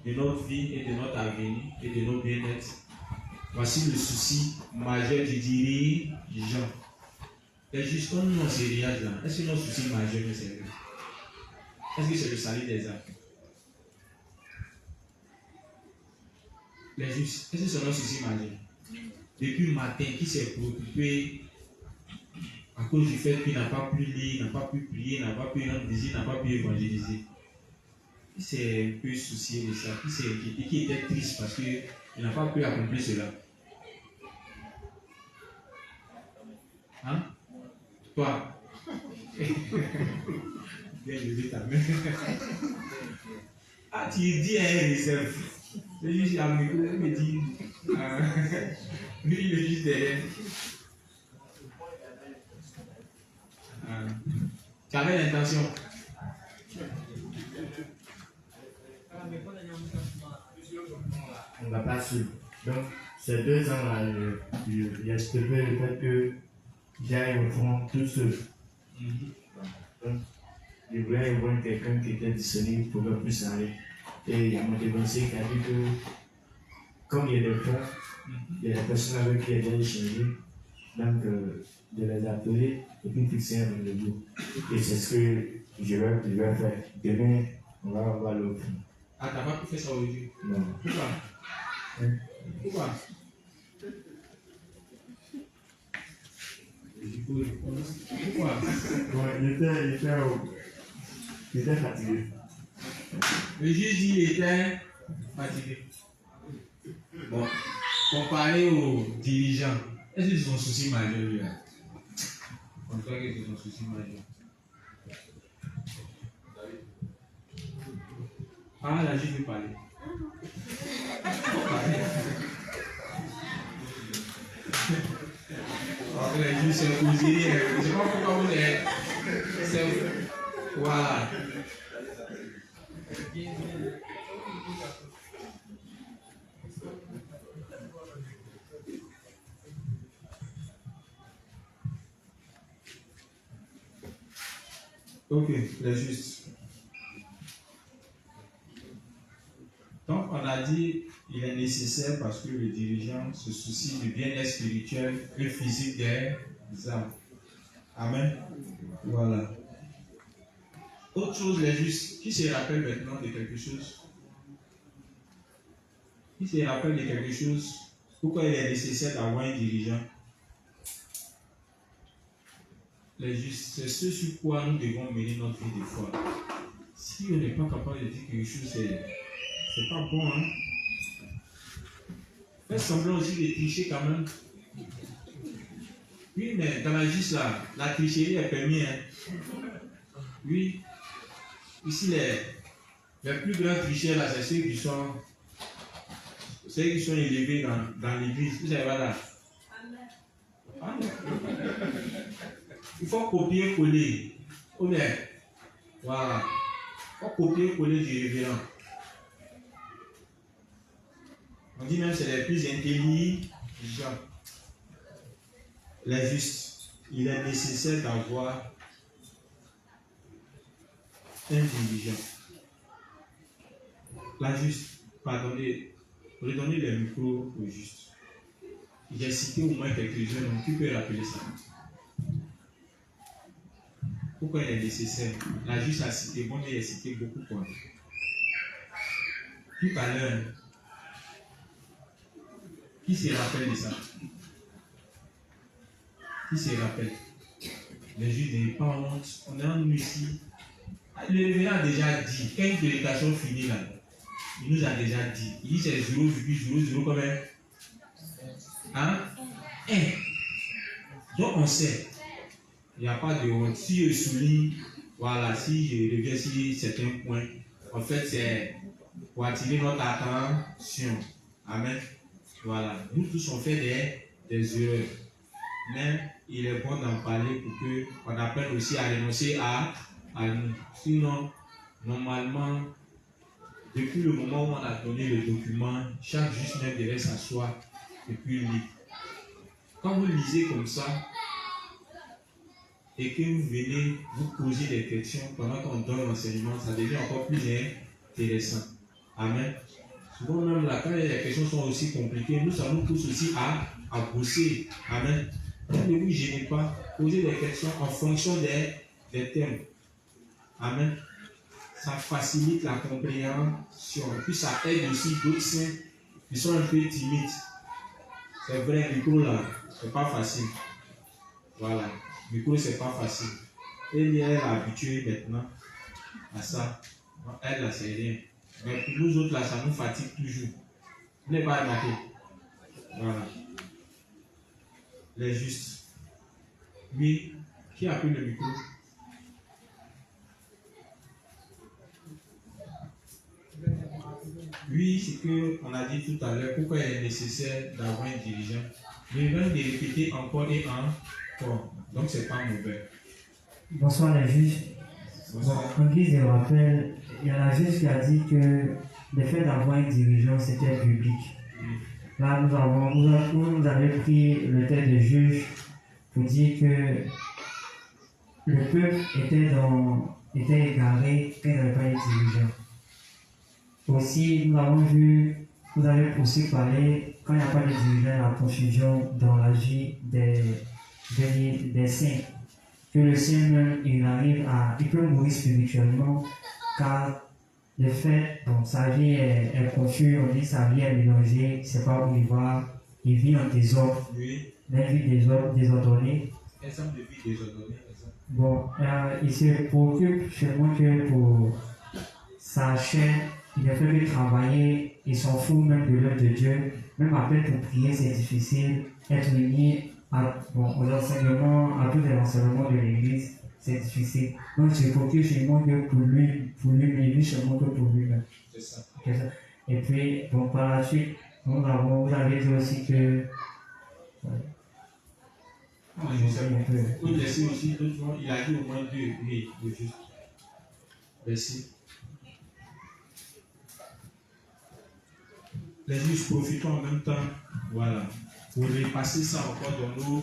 de notre vie et de notre avenir et de notre bien-être, voici le souci majeur du dirigeant. Les justes, comme nous on se réagit là, est-ce que notre souci majeur c'est vrai? Est-ce que c'est le salut des âmes? Les justes, est-ce que c'est notre souci majeur? Depuis le matin, qui s'est préoccupé à cause du fait qu'il n'a pas pu lire, n'a pas pu prier, n'a pas pu rendre visite, n'a pas pu évangéliser? Qui s'est un peu soucié de ça? Qui s'est inquiété? Qui était triste parce qu'il n'a pas pu accomplir cela? Hein? Toi? Viens lever ta main. Ah, tu dis à un réserve. Le juge a me dit, lui, le juge derrière. Tu avais l'intention. On va pas suivre. Donc, ces 2 ans-là, il espérait le fait que j'aille au front tout seul. Donc, je voulais voir quelqu'un qui était disponible pour me plus aller. Et il y a mon dévancé qui a dit que, comme il y a des fonds, il y a des personnes avec qui il a échangé, donc de les appeler et puis fixer un rendez-vous. Et c'est ce que je vais faire. Demain, on va aller au fond. Ah, t'as pas pu faire ça aujourd'hui? Non. Pourquoi? Pourquoi? Pourquoi? Ouais, il était fatigué. Le juge dit qu'il était fatigué. Bon, comparé aux dirigeants, est-ce que c'est son souci majeur lui là? On croit que c'est son souci majeur. Ah, là, je vais parler. Les juges sont posés. Je ne sais pas pourquoi vous êtes. Voilà. Ok, les justes. Donc, on a dit il est nécessaire parce que le dirigeant se soucie du bien-être spirituel et physique des âmes. Amen. Voilà. Autre chose, les justes. Qui se rappelle maintenant de quelque chose? Qui se rappelle de quelque chose? Pourquoi il est nécessaire d'avoir un dirigeant? Les justes, c'est ce sur quoi nous devons mener notre vie de foi. Si on n'est pas capable de dire quelque chose, c'est pas bon, hein? Faites semblant aussi de tricher quand même. Oui, mais dans la justice là, la tricherie est permise, hein? Oui. Ici, les plus grands tricheurs là, c'est ceux qui sont élevés dans l'église. Vous savez pas là? Ah, il faut copier-coller. Honnête. Voilà. Il faut copier-coller du révérend. On dit même que c'est les plus intelligents. Les justes. Il est nécessaire d'avoir un dirigeant. La juste. Pardonnez. Redonnez le micro au juste. J'ai cité au moins quelques-uns, donc tu peux rappeler ça. Pourquoi il est nécessaire? La juste a cité, bon, il a cité beaucoup quoi. Tout à l'heure, qui se rappelle de ça? Qui se rappelle? Les juges n'ont pas honte. On est en nous ici. Le révérend a déjà dit, quand une prédication finit là, il nous a déjà dit. Il dit c'est 0,00 combien? Hein? 1. Donc on sait. Il n'y a pas de honte. Si je souligne, voilà, si je reviens sur certains points, en fait c'est pour attirer notre attention. Amen. Voilà. Nous tous on fait des erreurs. Mais il est bon d'en parler pour qu'on apprenne aussi à renoncer à nous. Sinon, normalement, depuis le moment où on a donné le document, chaque juste même devait s'asseoir et puis lire. Quand vous lisez comme ça, et que vous venez vous poser des questions pendant qu'on donne l'enseignement, ça devient encore plus intéressant. Amen. Souvent même là, quand les questions sont aussi compliquées, nous, ça nous pousse aussi à bosser. Amen. Donc ne vous gênez pas, posez des questions en fonction des thèmes. Amen. Ça facilite la compréhension. Et puis ça aide aussi d'autres saints qui sont un peu timides. C'est vrai, le micro là, c'est pas facile. Voilà. Le micro, c'est pas facile. Elle est habituée maintenant à ça. Elle, là, c'est rien. Mais pour nous autres, là, ça nous fatigue toujours. Vous n'avez pas remarqué? Voilà. Les justes. Oui. Qui a pris le micro? Oui, c'est que on a dit tout à l'heure pourquoi il est nécessaire d'avoir un dirigeant. Je vais de répéter encore et encore. Donc, c'est pas mauvais. Bonsoir les juges. Bon, en guise de rappel, il y a la juge qui a dit que le fait d'avoir un dirigeant, c'était public. Là, vous avez pris le texte de juge pour dire que le peuple était égaré quand il n'y avait pas de dirigeant. Aussi, vous avez aussi parlé, quand il n'y a pas de dirigeant, la confusion dans la vie des saints. Que le saint même, il peut mourir spirituellement, car le fait, bon, sa vie est confuse, on dit sa vie est mélangée, c'est pas où il va, il vit en désordre, Oui. une vie désordonnée. Exemple de vie désordonnée. Bon, il se préoccupe seulement que pour sa chair, il ne fait que travailler, il s'en fout même de l'œuvre de Dieu, même après pour prier c'est difficile, être uni aux enseignements, à tous les enseignements de l'église, c'est difficile. Donc il se préoccupe seulement que pour lui, mais lui seulement que pour lui-même. C'est ça. Et puis, bon, par la suite, vous avez dit aussi que Vous laissez aussi d'autres noms. Il a dit au moins 2. Oui, juste. Merci. Les juges profitons en même temps, voilà, pour repasser ça encore dans nos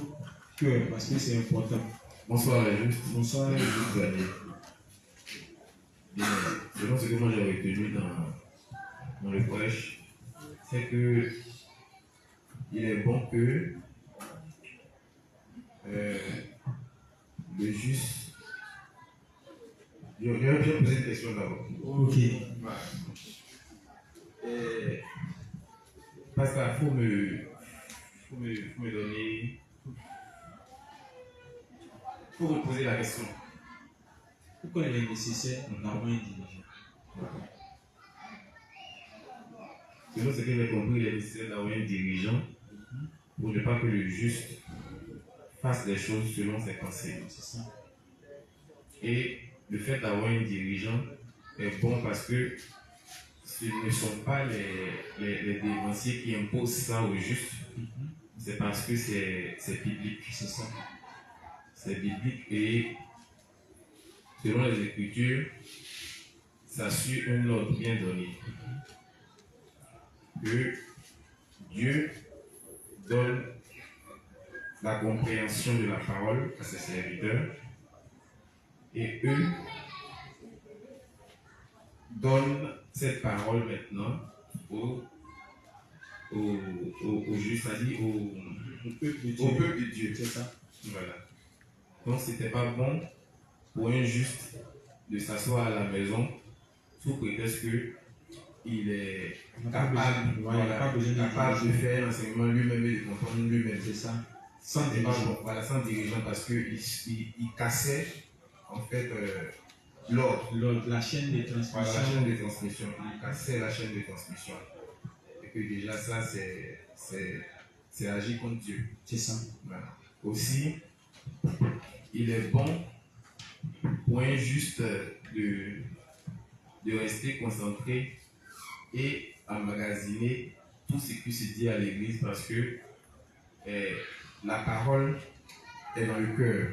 cœurs, parce que c'est important. Bonsoir les justes. Bonsoir les justes. Selon ce que moi j'ai retenu dans le prêche, c'est que il est bon que le juste. Je vais poser une question d'abord. Ok. Voilà. Parce qu'il faut me donner. Il faut me poser la question. Pourquoi il est nécessaire d'avoir un dirigeant? Selon ce que j'ai compris, il est nécessaire d'avoir un dirigeant pour ne pas que le juste fasse les choses selon ses pensées. C'est ça. Et le fait d'avoir un dirigeant est bon parce que ce ne sont pas les dévanciers qui imposent ça au juste. C'est parce que c'est biblique. C'est ça. C'est biblique et selon les Écritures, ça suit un ordre bien donné. Que Dieu donne la compréhension de la parole à ses serviteurs et eux donnent cette parole maintenant au juste, c'est-à-dire au peuple de Dieu. C'est ça. Voilà. Donc c'était pas bon pour un juste de s'asseoir à la maison sous prétexte que il est capable, capable de faire l'enseignement lui-même et de comprendre lui-même. C'est ça. Sans dirigeant. Voilà, sans dirigeant parce qu'il cassait en fait l'ordre. La chaîne de transmission. Voilà, la chaîne de transmission. Il cassait la chaîne de transmission. Et que déjà ça c'est agir contre Dieu. C'est ça. Voilà. Aussi, il est bon pour un juste de rester concentré et emmagasiner tout ce qui se dit à l'église parce que la parole est dans le cœur.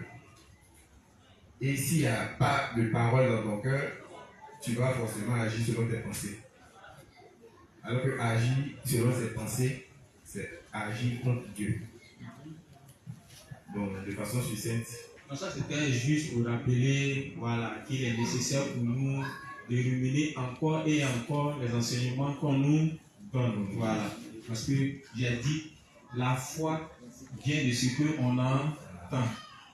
Et s'il n'y a pas de parole dans ton cœur, tu vas forcément agir selon tes pensées. Alors que agir selon ses pensées, c'est agir contre Dieu. Donc, de façon succincte. Donc ça, c'était juste pour rappeler voilà, qu'il est nécessaire pour nous de ruminer encore et encore les enseignements qu'on nous donne. Voilà. Parce que j'ai dit, la foi vient de ce qu'on entend.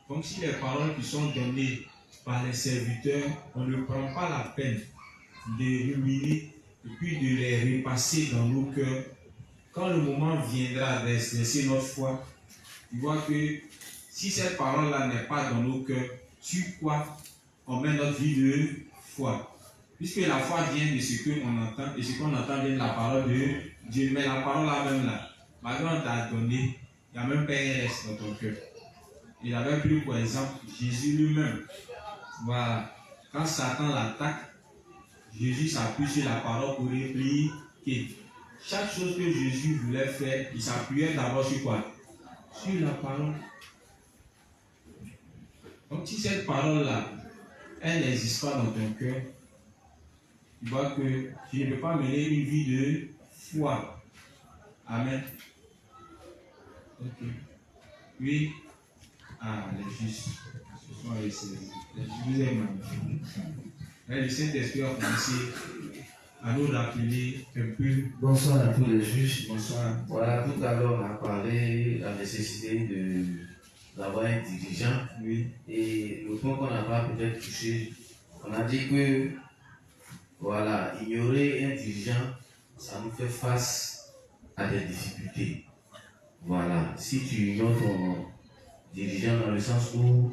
Donc si les paroles qui sont données par les serviteurs, on ne prend pas la peine de ruminer et puis de les repasser dans nos cœurs, quand le moment viendra d'exercer notre foi, tu vois que si cette parole-là n'est pas dans nos cœurs, sur quoi on met notre vie de foi? Puisque la foi vient de ce qu'on entend, et ce qu'on entend vient de la parole de Dieu. Mais la parole là même là, malgré on t'a donné, il n'y a même pas un reste dans ton cœur. Il avait pris pour exemple Jésus lui-même. Voilà. Quand Satan l'attaque, Jésus s'appuie sur la parole pour répliquer. Chaque chose que Jésus voulait faire, il s'appuyait d'abord sur quoi? Sur la parole. Donc si cette parole-là, elle n'existe pas dans ton cœur, tu vois que tu ne peux pas mener une vie de foi. Amen. Ok. Oui. Ah, les justes. Ce sont les vous êtes magnifiques. Mais le Saint-Esprit a commencé à nous rappeler un peu. Bonsoir à tous les juges. Bonsoir. Voilà, tout à l'heure on a parlé de la nécessité d'avoir un dirigeant. Oui. Et le point qu'on n'a pas peut-être touché, on a dit que voilà, ignorer un dirigeant, ça nous fait face à des difficultés. Voilà, si tu ignores ton dirigeant dans le sens où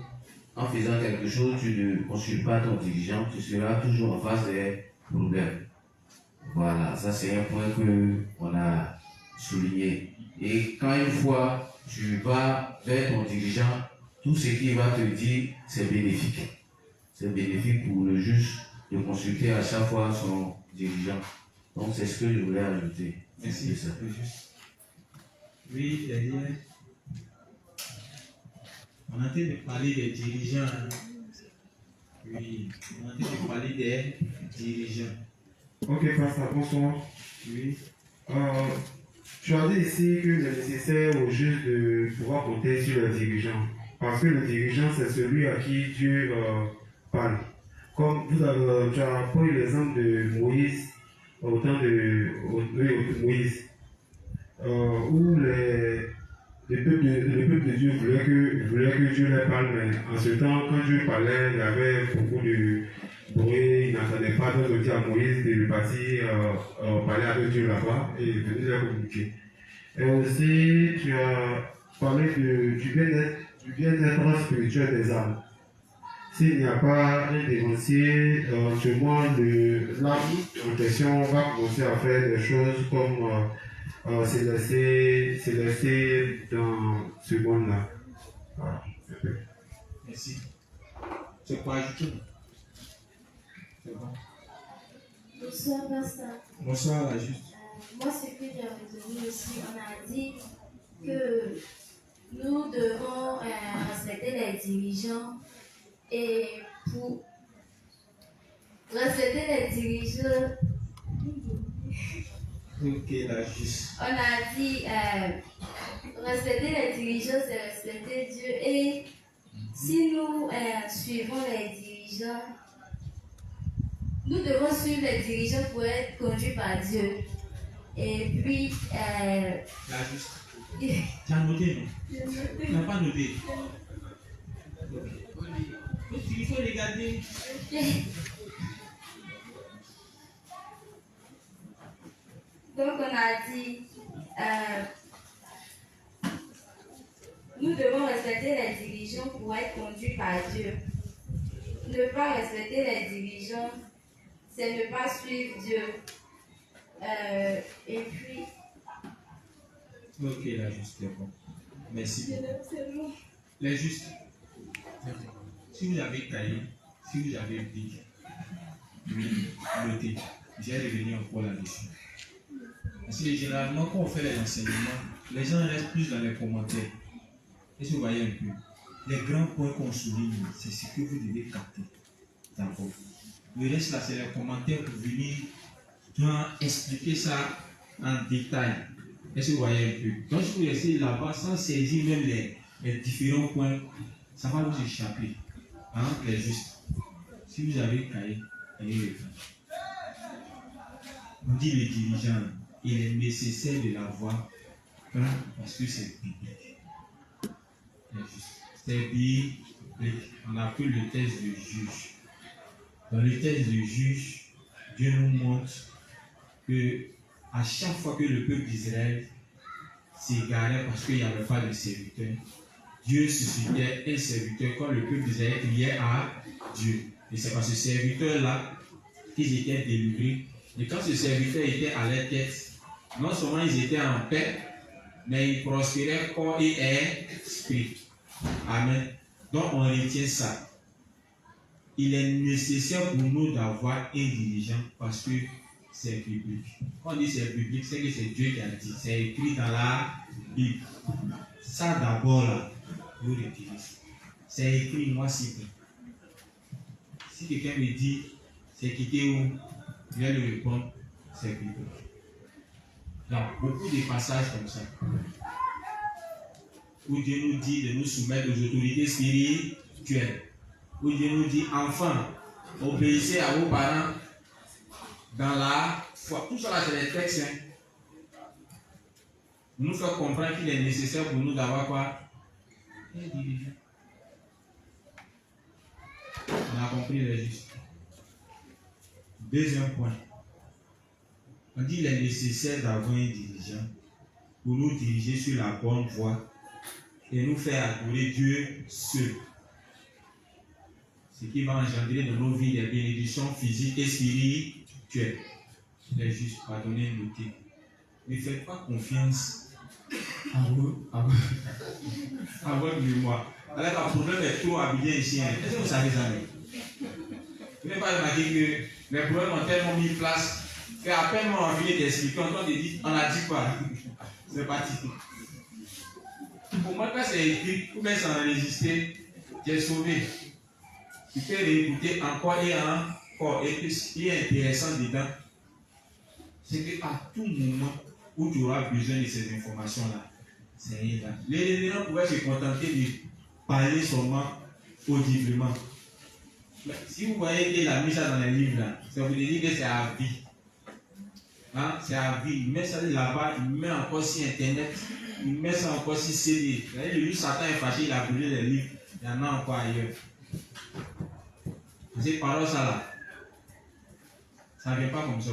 en faisant quelque chose, tu ne consultes pas ton dirigeant, tu seras toujours en face des problèmes. Voilà, ça c'est un point qu'on a souligné. Et quand une fois tu vas vers ton dirigeant, tout ce qu'il va te dire, c'est bénéfique. C'est bénéfique pour le juge de consulter à chaque fois son dirigeant. Donc c'est ce que je voulais ajouter. Merci. C'est ça. Oui, derrière. On est en train de parler des dirigeants. Hein. Oui, on est en train de parler des dirigeants. Ok, pasteur, bonsoir. Oui. Tu as dit ici qu'il est nécessaire au juge de pouvoir compter sur le dirigeant. Parce que le dirigeant, c'est celui à qui Dieu parle. Comme tu as pris l'exemple de Moïse, au temps de Moïse, où le peuple de Dieu voulait que Dieu leur parle, mais en ce temps, quand Dieu parlait, il y avait beaucoup de bruit, il n'entendait pas, donc on dit à Moïse de partir parler avec Dieu là-bas et venir leur communiquer. Et aussi, tu as parlé du bien-être spirituel des âmes. S'il n'y a pas un dénoncier, sûrement l'âme en question va commencer à faire des choses comme se laisser dans ce monde-là. Voilà. Merci. C'est quoi ajouter? C'est bon. Bonsoir, pasteur. Bonsoir, la juste. Moi, ce que j'ai retenu aussi, on a dit que nous devons respecter les dirigeants et pour respecter les dirigeants, Ok, la juste. on a dit respecter les dirigeants, c'est respecter Dieu. Et si nous suivons les dirigeants, nous devons suivre les dirigeants pour être conduits par Dieu. Et puis, La juste. Tu as noté, non? Tu n'as pas noté. Ok. Il faut regarder. donc on a dit, nous devons respecter les dirigeants pour être conduits par Dieu. Ne pas respecter les dirigeants, c'est ne pas suivre Dieu. Et puis, Ok, la juste, c'est bon. Merci. Les justes. Si vous avez cahier, si vous avez bic, notez. J'ai revenu encore là-dessus. Parce que généralement, quand on fait les enseignements, les gens restent plus dans les commentaires. Est-ce que vous voyez un peu? Les grands points qu'on souligne, c'est ce que vous devez capter. D'accord. Le reste là, c'est les commentaires pour venir expliquer ça en détail. Est-ce que vous voyez un peu? Donc, si vous restez là-bas sans saisir même les différents points, ça va vous échapper. Hein, les justes. Si vous avez cahier, allez le faire. On dit le dirigeant, il est nécessaire de l'avoir parce que c'est biblique. C'est biblique. On appelle le texte de juge. Dans le texte de juge, Dieu nous montre que à chaque fois que le peuple d'Israël s'égarait parce qu'il n'y avait pas de serviteur, Dieu suscitait un serviteur quand le peuple d'Israël criait à Dieu. Et c'est par ce serviteur-là qu'ils étaient délivrés. Et quand ce serviteur était à leur tête, non seulement ils étaient en paix, mais ils prospéraient corps et esprit. Amen. Donc on retient ça. Il est nécessaire pour nous d'avoir un dirigeant parce que c'est biblique. Quand on dit c'est biblique, c'est que c'est Dieu qui a dit. C'est écrit dans la Bible. Ça d'abord là, vous retirez. C'est écrit noir sur blanc. Si quelqu'un me dit c'est quitté où, je vais lui répondre c'est biblique. Il y a beaucoup de passages comme ça où Dieu nous dit de nous soumettre aux autorités spirituelles. Où Dieu nous dit enfants, obéissez à vos parents dans la foi. Tout ça là c'est des textes. Nous faire comprendre qu'il est nécessaire pour nous d'avoir quoi? Un dirigeant. On a compris les justes. Deuxième point. On dit qu'il est nécessaire d'avoir un dirigeant pour nous diriger sur la bonne voie et nous faire adorer Dieu seul. Ce qui va engendrer dans nos vies des bénédictions physiques et spirituelles. Les justes, pardonnez, notez. Ne faites pas confiance à votre mémoire. Alors, le problème est trop habillé ici. Est-ce que vous savez ça? Vous n'avez pas remarqué que les problèmes ont tellement mis place qu'à peine on a fini d'expliquer, on a dit quoi? C'est parti. Pour moi, quand c'est écrit, ou bien c'est enregistré, tu es sauvé. Tu peux réécouter encore et encore. Et puis, ce qui est intéressant dedans, c'est qu'à tout moment où tu auras besoin de ces informations-là, c'est rien là. Les révérends pouvaient se contenter de parler seulement audiblement. Si vous voyez qu'il a mis ça dans les livres là, ça vous dit que c'est à vie. Hein, c'est à vie. Il met ça là-bas, il met encore sur Internet, il met ça encore sur CD. Le livre Satan est fâché, il a brûlé les livres. Il y en a encore ailleurs. Ces paroles, ça là, ça ne vient pas comme ça.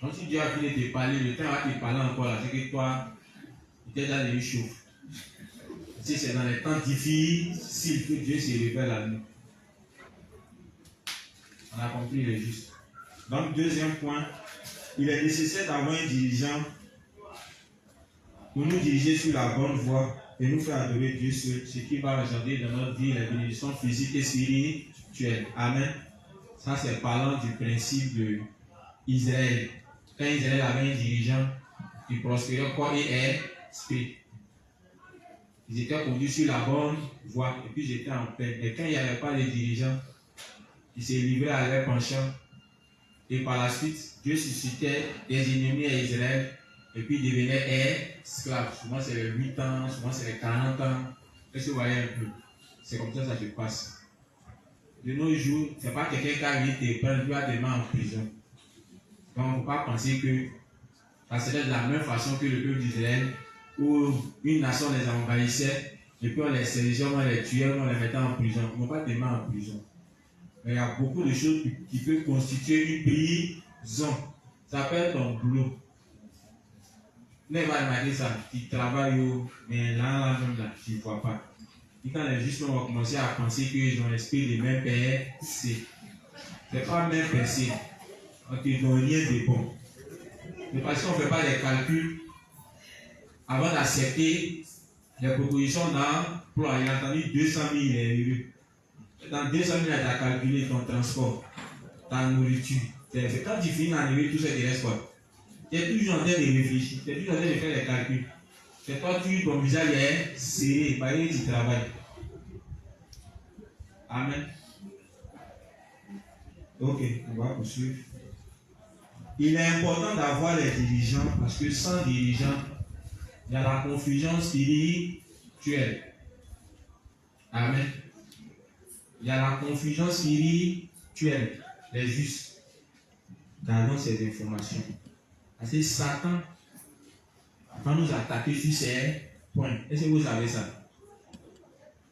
Donc si Dieu a fini de te parler, le temps va te parler encore là, c'est que toi, tu es dans les chauffes. Si c'est dans les temps difficiles que Dieu se révèle à nous. On a compris le juste. Donc, deuxième point, il est nécessaire d'avoir un dirigeant pour nous diriger sur la bonne voie et nous faire adorer Dieu seul, ce qui va engendrer dans notre vie la bénédiction physique et spirituelle. Amen. Ça, c'est parlant du principe d'Israël. Quand Israël avait un dirigeant, il prospérait corps et esprit. Ils étaient conduits sur la bonne voie et puis ils étaient en paix. Et quand il n'y avait pas de dirigeants, ils se livraient à leurs penchants. Et par la suite, Dieu suscitait des ennemis à Israël et puis ils devenaient esclaves. Souvent c'est les 8 ans, souvent c'est les 40 ans. Est-ce que vous voyez un peu? C'est comme ça que ça se passe. De nos jours, ce n'est pas quelqu'un qui a venu te prendre, tu vas te mettre en prison. Donc il ne faut pas penser que ça serait de la même façon que le peuple d'Israël, où une nation les envahissait et puis on les sélectionnait, on les tuait, on les mettait en prison. On ne va pas te mettre en prison. Mais il y a beaucoup de choses qui peuvent constituer une prison. Ça peut être ton boulot. Ne va remarquer ça. Tu travailles, mais là, tu ne vois pas. Et quand les justes vont commencer à penser qu'ils ont l'esprit de même percé. Ce n'est pas même percé. Donc ils n'ont rien de bon. Mais parce qu'on ne fait pas les calculs avant d'accepter les propositions d'emploi. Il a entendu 200 000 euros. Dans 200 000, tu as calculé ton transport, ta nourriture. C'est quand tu finis d'arriver, tout ça te reste quoi? Tu es toujours en train de réfléchir, tu es toujours en train de faire les calculs. C'est toi, ton visage est serré, parce que tu travailles. Amen. Ok, on va poursuivre. Il est important d'avoir les dirigeants parce que sans dirigeants, il y a la confusion spirituelle. Amen. Il y a la confusion spirituelle. Les justes. Gardons ces informations. Parce que Satan va nous attaquer sur ces points. Est-ce que vous savez ça?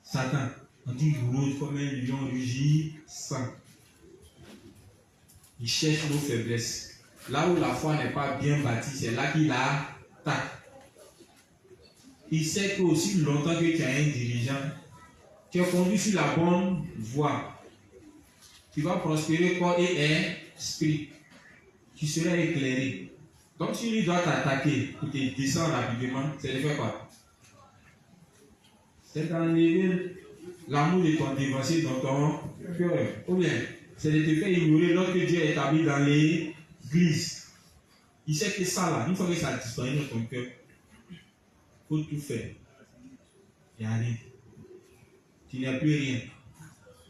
Satan, on dit rôde comme un lion rugissant. Il cherche nos faiblesses. Là où la foi n'est pas bien bâtie, c'est là qu'il attaque. Il sait que aussi longtemps que tu as un dirigeant, tu es conduit sur la bonne voie. Tu vas prospérer corps et esprit. Tu seras éclairé. Donc si lui doit t'attaquer et te descendre rapidement, c'est de faire quoi? C'est d'enlever l'amour de ton dévancé dans ton cœur. Ou bien, c'est de te faire ignorer l'ordre que Dieu a établi dans l'église. Il sait que ça là, une fois que ça disparaît dans ton cœur, il faut tout faire. Il n'y a rien. Tu n'as plus rien.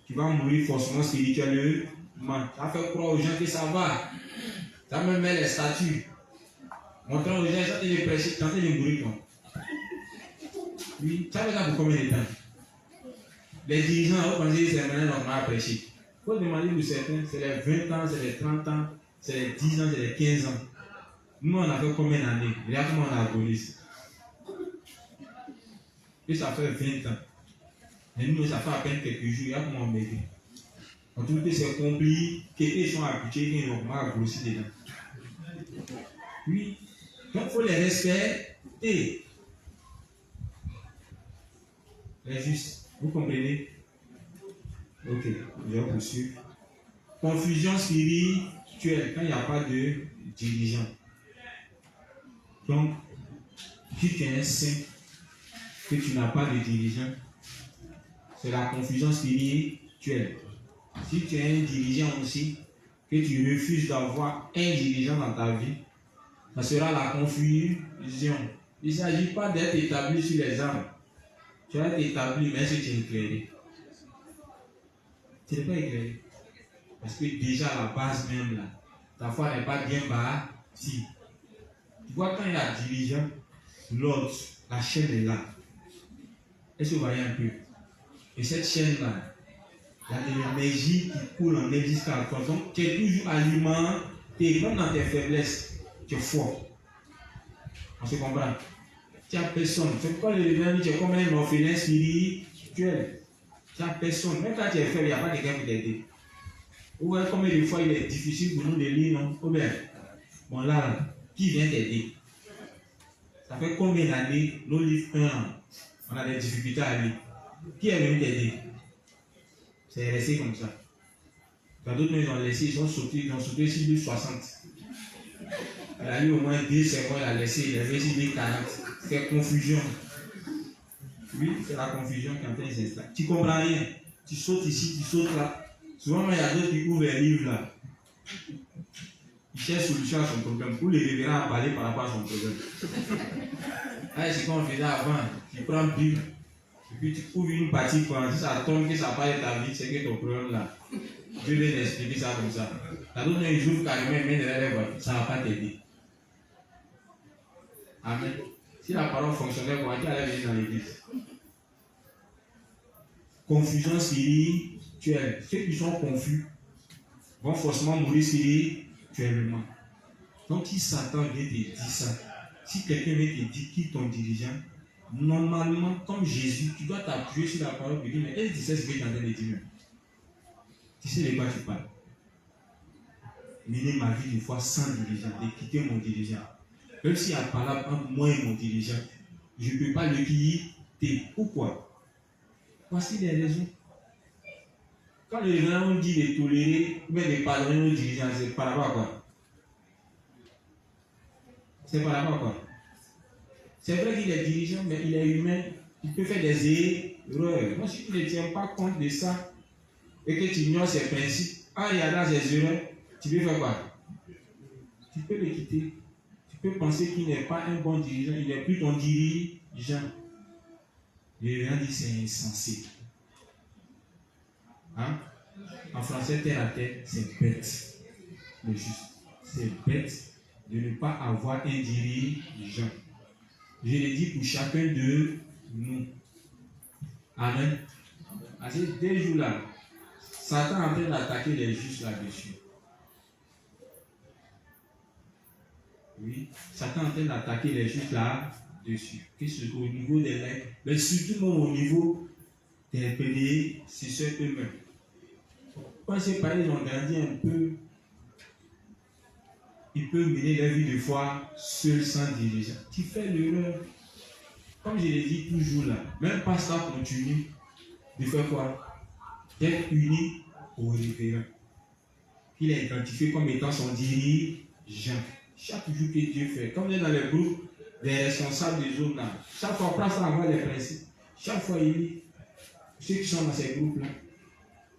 Tu vas mourir forcément spirituellement. Tu vas faire croire aux gens que ça va. Tu vas même mettre les statues. Montrant aux gens, ça te les prêcher, quand tu es mourir. Oui, ça va être pour combien de temps? Les dirigeants, vous pensez que c'est maintenant qu'on va prêcher. Il faut demander pour certains, c'est les 20 ans, c'est les 30 ans, c'est les 10 ans, c'est les 15 ans. Nous, on a fait combien d'années? Regarde comment on a agonisé. Et ça fait 20 ans. Mais nous, ça fait à peine quelques jours, il y a comment on met. On trouve que c'est compliqué, qu'ils sont habitués, qu'ils n'ont pas grossi dedans. Oui, donc il faut les respecter. Les justes, vous comprenez? Ok, je vais poursuivre. Confusion spirituelle, quand il n'y a pas de dirigeant. Donc, si tu es un saint, que tu n'as pas de dirigeant, c'est la confusion spirituelle. Si tu es un dirigeant aussi, que tu refuses d'avoir un dirigeant dans ta vie, ça sera la confusion. Il ne s'agit pas d'être établi sur les armes. Tu vas être établi, mais est-ce que tu es éclairé? Tu n'es pas éclairé. Parce que déjà la base même là, ta foi n'est pas bien bâtie. Tu vois, quand il y a un dirigeant, l'autre, la chaîne est là. Est-ce que vous voyez un peu? Et cette chaîne-là, il y a de l'énergie qui coule en elle jusqu'à toi. Donc, tu es toujours alimenté. Même dans tes faiblesses, tu es fort. On se comprend. Tu n'as personne. C'est pourquoi le révérend dit tu es comme un orphelin spirituel. Tu n'as personne. Même quand tu es faible, il n'y a pas quelqu'un qui t'aide. Vous voyez combien de fois il est difficile pour nous de lire, non? Ou bien, bon là, qui vient t'aider? Ça fait combien d'années, nos livres 1, on a des difficultés à lire. Qui est venu t'aider? C'est resté comme ça. Quand d'autres ils ont laissé, ils ont sauté sur les 60. Elle a eu au moins 2 secondes, elle a laissé, il avait sur les 40. C'est confusion. Oui, c'est la confusion quand elle s'installe. Tu ne comprends rien. Tu sautes ici, tu sautes là. Souvent, il y a d'autres qui ouvrent les livres là. Il cherche solution à son problème. Pour les révérends à parler par rapport à son problème. C'est comme on faisait avant. Tu prends une Bible. Et puis tu ouvres une partie. Si ça tombe, que ça parle de ta vie, c'est que ton problème là. Dieu vient d'expliquer ça comme ça. La d'autres, ils ouvrent carrément, mais derrière les voies. Ça ne va pas t'aider. Amen. Si la parole fonctionnait, comment tu allais venir dans l'église? Confusion spirituelle. Ceux qui sont confus vont forcément mourir spirituellement. Donc, si Satan vient te dire ça, si quelqu'un vient te dire qui est ton dirigeant, normalement, comme Jésus, tu dois t'appuyer sur la parole et dire, mais est-ce que tu sais ce que tu es en train de dire? Tu sais de quoi tu parles? Mener ma vie une fois sans dirigeant, de quitter mon dirigeant. Même s'il y a par là entre moi et mon dirigeant, je ne peux pas le quitter. Pourquoi? Voici les raisons. Quand les gens ont dit de tolérer, ou bien de pardonner nos dirigeants, c'est par rapport à quoi? C'est par rapport à quoi? C'est vrai qu'il est dirigeant, mais il est humain. Il peut faire des erreurs. Donc, si tu ne tiens pas compte de ça, et que tu ignores ses principes, en regardant ses erreurs, tu peux faire quoi? Tu peux le quitter. Tu peux penser qu'il n'est pas un bon dirigeant, il n'est plus ton dirigeant. Le révérend dit c'est insensé. Hein? En français, terre à terre, c'est bête. Le juste. C'est bête de ne pas avoir un dirigeant. Je l'ai dit pour chacun de nous. Amen. À ces 2 jours-là, Satan est en train d'attaquer les justes là-dessus. Oui, Satan est en train d'attaquer les justes là-dessus. Au niveau des lettres, mais surtout au niveau des prédécesseurs eux-mêmes. Quand ces parents ont grandi un peu, ils peuvent mener leur vie de foi seul sans dirigeant. Tu fais l'erreur. Comme je l'ai dit toujours là, même pas ça continue de faire quoi? D'être uni au révérend. Il est identifié comme étant son dirigeant. Chaque jour que Dieu fait, comme on est dans les groupes des responsables des autres là, chaque fois on passe à avoir les principes. Chaque fois il dit, ceux qui sont dans ces groupes-là,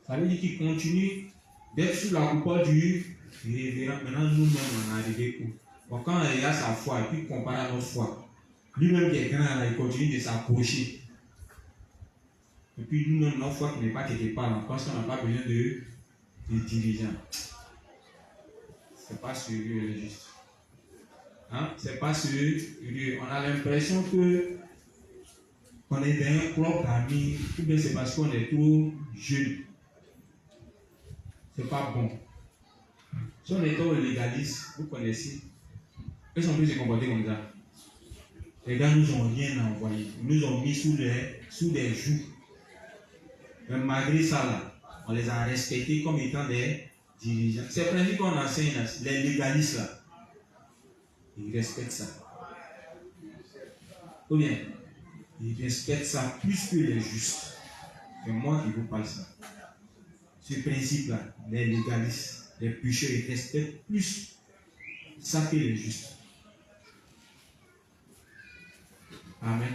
ça veut dire qu'ils continuent d'être sous la coupole du révérend. Maintenant, nous-mêmes, on est arrivé où? Bon, quand on regarde sa foi et puis compare à notre foi, lui-même qui est grand, là, il continue de s'approcher. Et puis nous-mêmes, notre foi qui n'est pas quelque part, on pense qu'on n'a pas besoin de dirigeants. C'est pas sérieux, le juste. Hein? C'est pas sérieux. On a l'impression que on est dans un club d'amis, ou bien c'est parce qu'on est trop jeune. C'est pas bon. Si on est au légaliste, vous connaissez, ils sont plus se comporter comme ça. Les gars nous ont rien envoyé, ils nous ont mis sous des joues. Mais malgré ça, là, on les a respectés comme étant des dirigeants. C'est le principe qu'on enseigne, là, les légalistes là. Ils respectent ça. Ou bien, ils respectent ça plus que les justes. C'est moi qui vous parle ça. Ce principe-là, les légalistes, les pécheurs, ils respectent plus ça que les justes. Amen.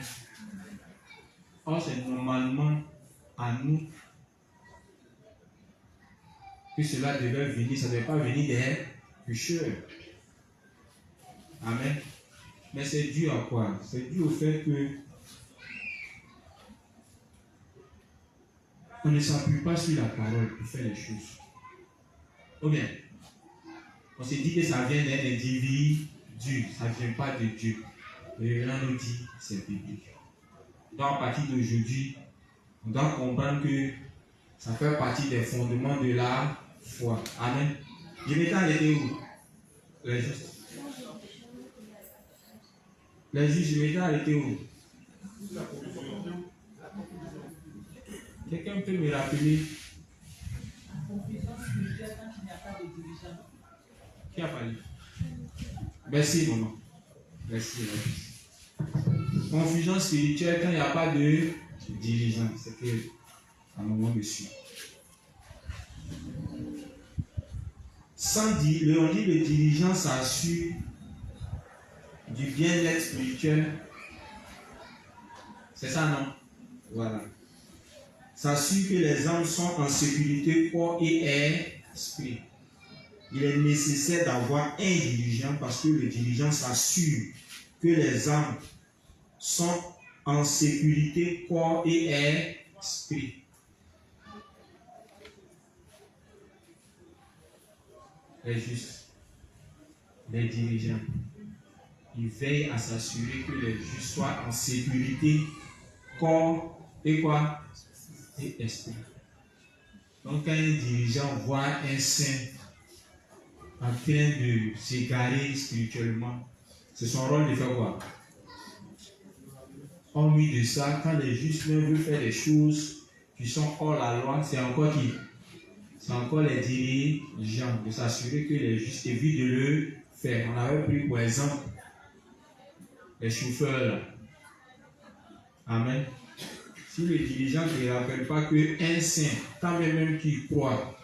Or, c'est normalement à nous que cela devait venir. Ça ne devait pas venir des pécheurs. Amen. Mais c'est dû à quoi? C'est dû au fait que on ne s'appuie pas sur la parole pour faire les choses. Ou bien, on se dit que ça vient d'un individu, ça ne vient pas de Dieu. Le révérend nous dit c'est biblique. Donc, à partir d'aujourd'hui, on doit comprendre que ça fait partie des fondements de la foi. Amen. Je m'étais arrêté où? Les justes. Les justes, je m'étais arrêté où? Quelqu'un peut me rappeler? Qui a parlé? Merci, maman. Merci. Confusion spirituelle quand il n'y a pas de dirigeant. C'est que un moment dessus. On dit le dirigeant s'assure du bien-être spirituel. C'est ça, non? Voilà. S'assure que les âmes sont en sécurité, corps et esprit. Il est nécessaire d'avoir un dirigeant parce que le dirigeant s'assure que les âmes sont en sécurité, corps et esprit. Les justes, les dirigeants, ils veillent à s'assurer que les justes soient en sécurité, corps et quoi? Et esprit. Donc quand un dirigeant voit un saint en train de s'égarer spirituellement, c'est son rôle de faire quoi? Hormis de ça, quand les justes veulent faire des choses qui sont hors la loi, c'est encore qui? C'est encore les dirigeants de s'assurer que les justes évitent de le faire. On avait pris pour exemple les chauffeurs. Amen. Si le dirigeant ne rappelle pas qu'un saint, tant même qu'il croit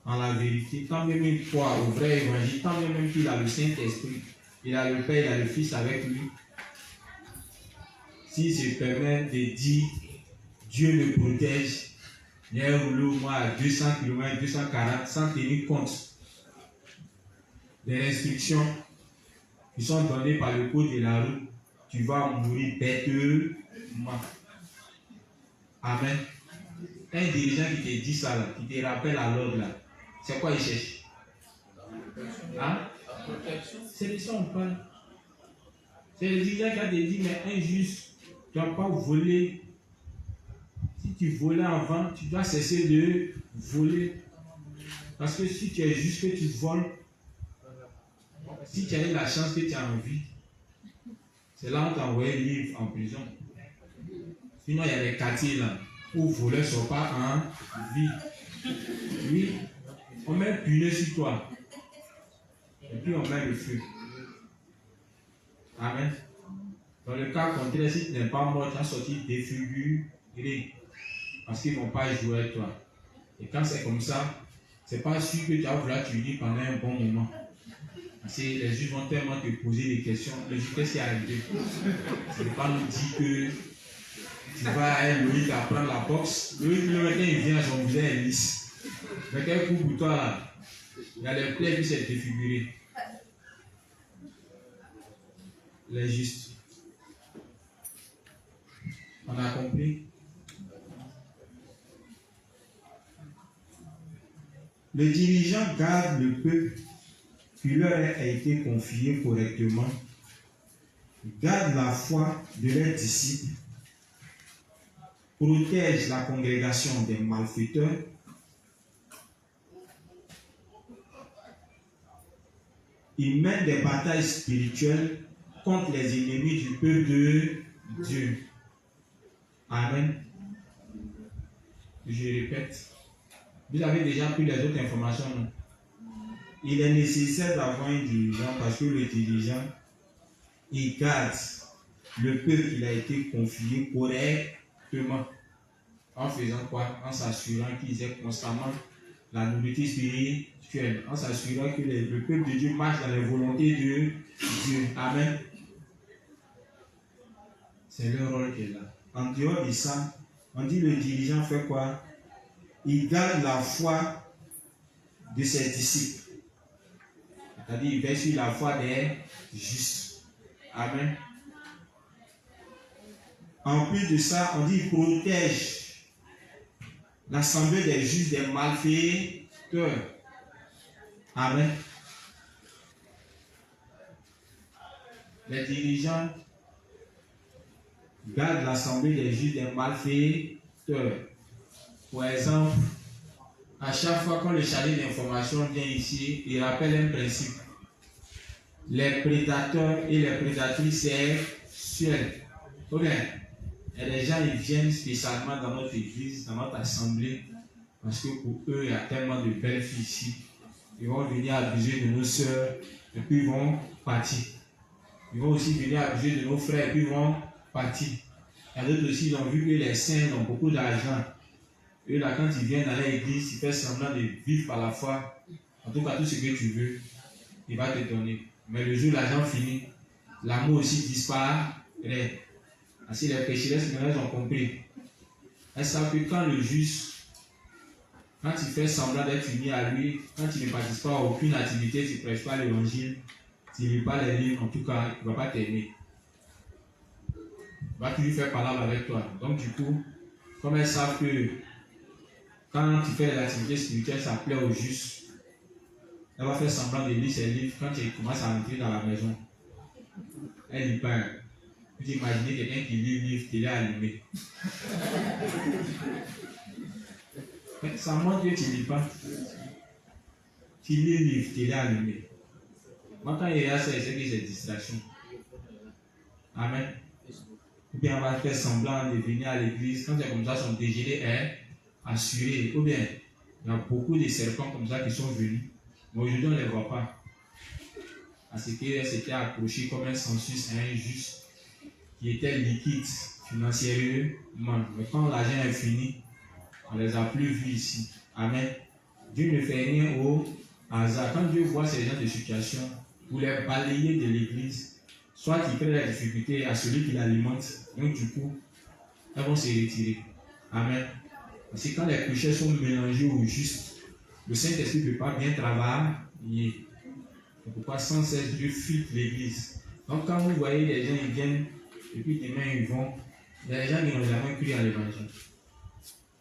en la vérité, tant même qu'il croit au vrai évangile, tant même qu'il a le Saint-Esprit, il a le Père, il a le Fils avec lui, s'il se permet de dire Dieu me protège, il y a un rouleau moi à 200 km, 240, sans tenir compte des restrictions qui sont données par le code de la route, tu vas mourir bêtement. Amen. Un dirigeant qui te dit ça, là, qui te rappelle à l'ordre, là, c'est quoi il cherche? Hein? C'est de ça on parle. C'est le dirigeant qui a dit, mais injuste, tu ne dois pas voler. Si tu volais avant, tu dois cesser de voler. Parce que si tu es juste que tu voles, si tu as eu la chance que tu as envie, c'est là où on t'envoie livre en prison. Sinon, il y a des quartiers là où les voleurs ne sont pas en vie. Oui, on met un punais sur toi. Et puis on met le feu. Amen. Dans le cas contraire, si tu n'es pas mort, tu as sorti défiguré. Parce qu'ils ne vont pas jouer avec toi. Et quand c'est comme ça, c'est pas sûr que tu vas vouloir t'unir pendant un bon moment. Parce que les juges vont tellement te poser des questions. Le juge, qu'est-ce qui est arrivé? Tu ne peux pas nous dire que tu vas à Loïc apprendre la boxe. Loïc, le matin, il vient, son museau est lisse. Mais quel coup pour toi là? Il y a des plaies qui s'est défiguré. Les justes. On a compris? Le dirigeant garde le peuple qui leur a été confié correctement, garde la foi de leurs disciples, protège la congrégation des malfaiteurs, il mène des batailles spirituelles contre les ennemis du peuple de Dieu. Amen. Je répète. Vous avez déjà pris les autres informations, non? Il est nécessaire d'avoir un dirigeant parce que le dirigeant, il garde le peuple qu'il a été confié correctement. En faisant quoi? En s'assurant qu'ils aient constamment la nourriture spirituelle. En s'assurant que le peuple de Dieu marche dans les volontés de Dieu. Amen. C'est le rôle qu'il a. En dehors de ça, on dit le dirigeant fait quoi? Il garde la foi de ses disciples. C'est-à-dire, il veille sur la foi des justes. Amen. En plus de ça, on dit il protège l'assemblée des justes des malfaiteurs. Amen. Les dirigeants gardent l'assemblée des justes des malfaiteurs. Par exemple, à chaque fois quand le chalet d'information vient ici, il rappelle un principe. Les prédateurs et les prédatrices sexuelles. Ou bien, et les gens ils viennent spécialement dans notre église, dans notre assemblée, parce que pour eux, il y a tellement de belles filles ici. Ils vont venir abuser de nos sœurs et puis ils vont partir. Ils vont aussi venir abuser de nos frères et puis ils vont partir. Il y a d'autres aussi, ils ont vu que les saints ont beaucoup d'argent. Eux là, quand ils viennent dans l'église, ils font semblant de vivre par la foi. En tout cas, tout ce que tu veux, il va te donner. Mais le jour où l'argent finit, l'amour aussi disparaît. Ainsi, les pécheresses ont compris. Elles savent que quand le juste, quand il fait semblant d'être uni à lui, quand il ne participe pas à aucune activité, tu ne prêches pas l'évangile, tu ne lis pas les livres, en tout cas, il ne va pas t'aimer. Il va toujours faire parole avec toi. Donc, du coup, comme elles savent que quand tu fais l'activité spirituelle, ça plaît au juste, elle va faire semblant de lire ses livres quand tu commences à entrer dans la maison. Elle lit pas. Vous imaginez quelqu'un qui lit le livre, télé allumé. Ça montre que tu ne lis pas. Tu lis le livre, télé allumé. Moi, quand il y a ça, c'est que c'est distraction. Amen. Ou bien on va faire semblant de venir à l'église. Quand c'est comme ça, son déjeuner est assuré. Ou bien, il y a beaucoup de serpents comme ça qui sont venus. Mais aujourd'hui, on ne les voit pas. Parce qu'elles s'étaient accrochées comme un census injuste qui était liquide financièrement. Mais quand l'argent est fini, on ne les a plus vus ici. Amen. Dieu ne fait rien au hasard. Quand Dieu voit ces gens de situation, pour les balayer de l'église, soit il crée la difficulté à celui qui l'alimente, donc du coup, elles vont se retirer. Amen. Parce que quand les péchés sont mélangés au juste, le Saint-Esprit ne peut pas bien travailler. C'est pourquoi sans cesse Dieu filtre l'église. Donc quand vous voyez les gens, ils viennent, et puis demain ils vont, il y a des gens qui n'ont jamais cru à l'évangile.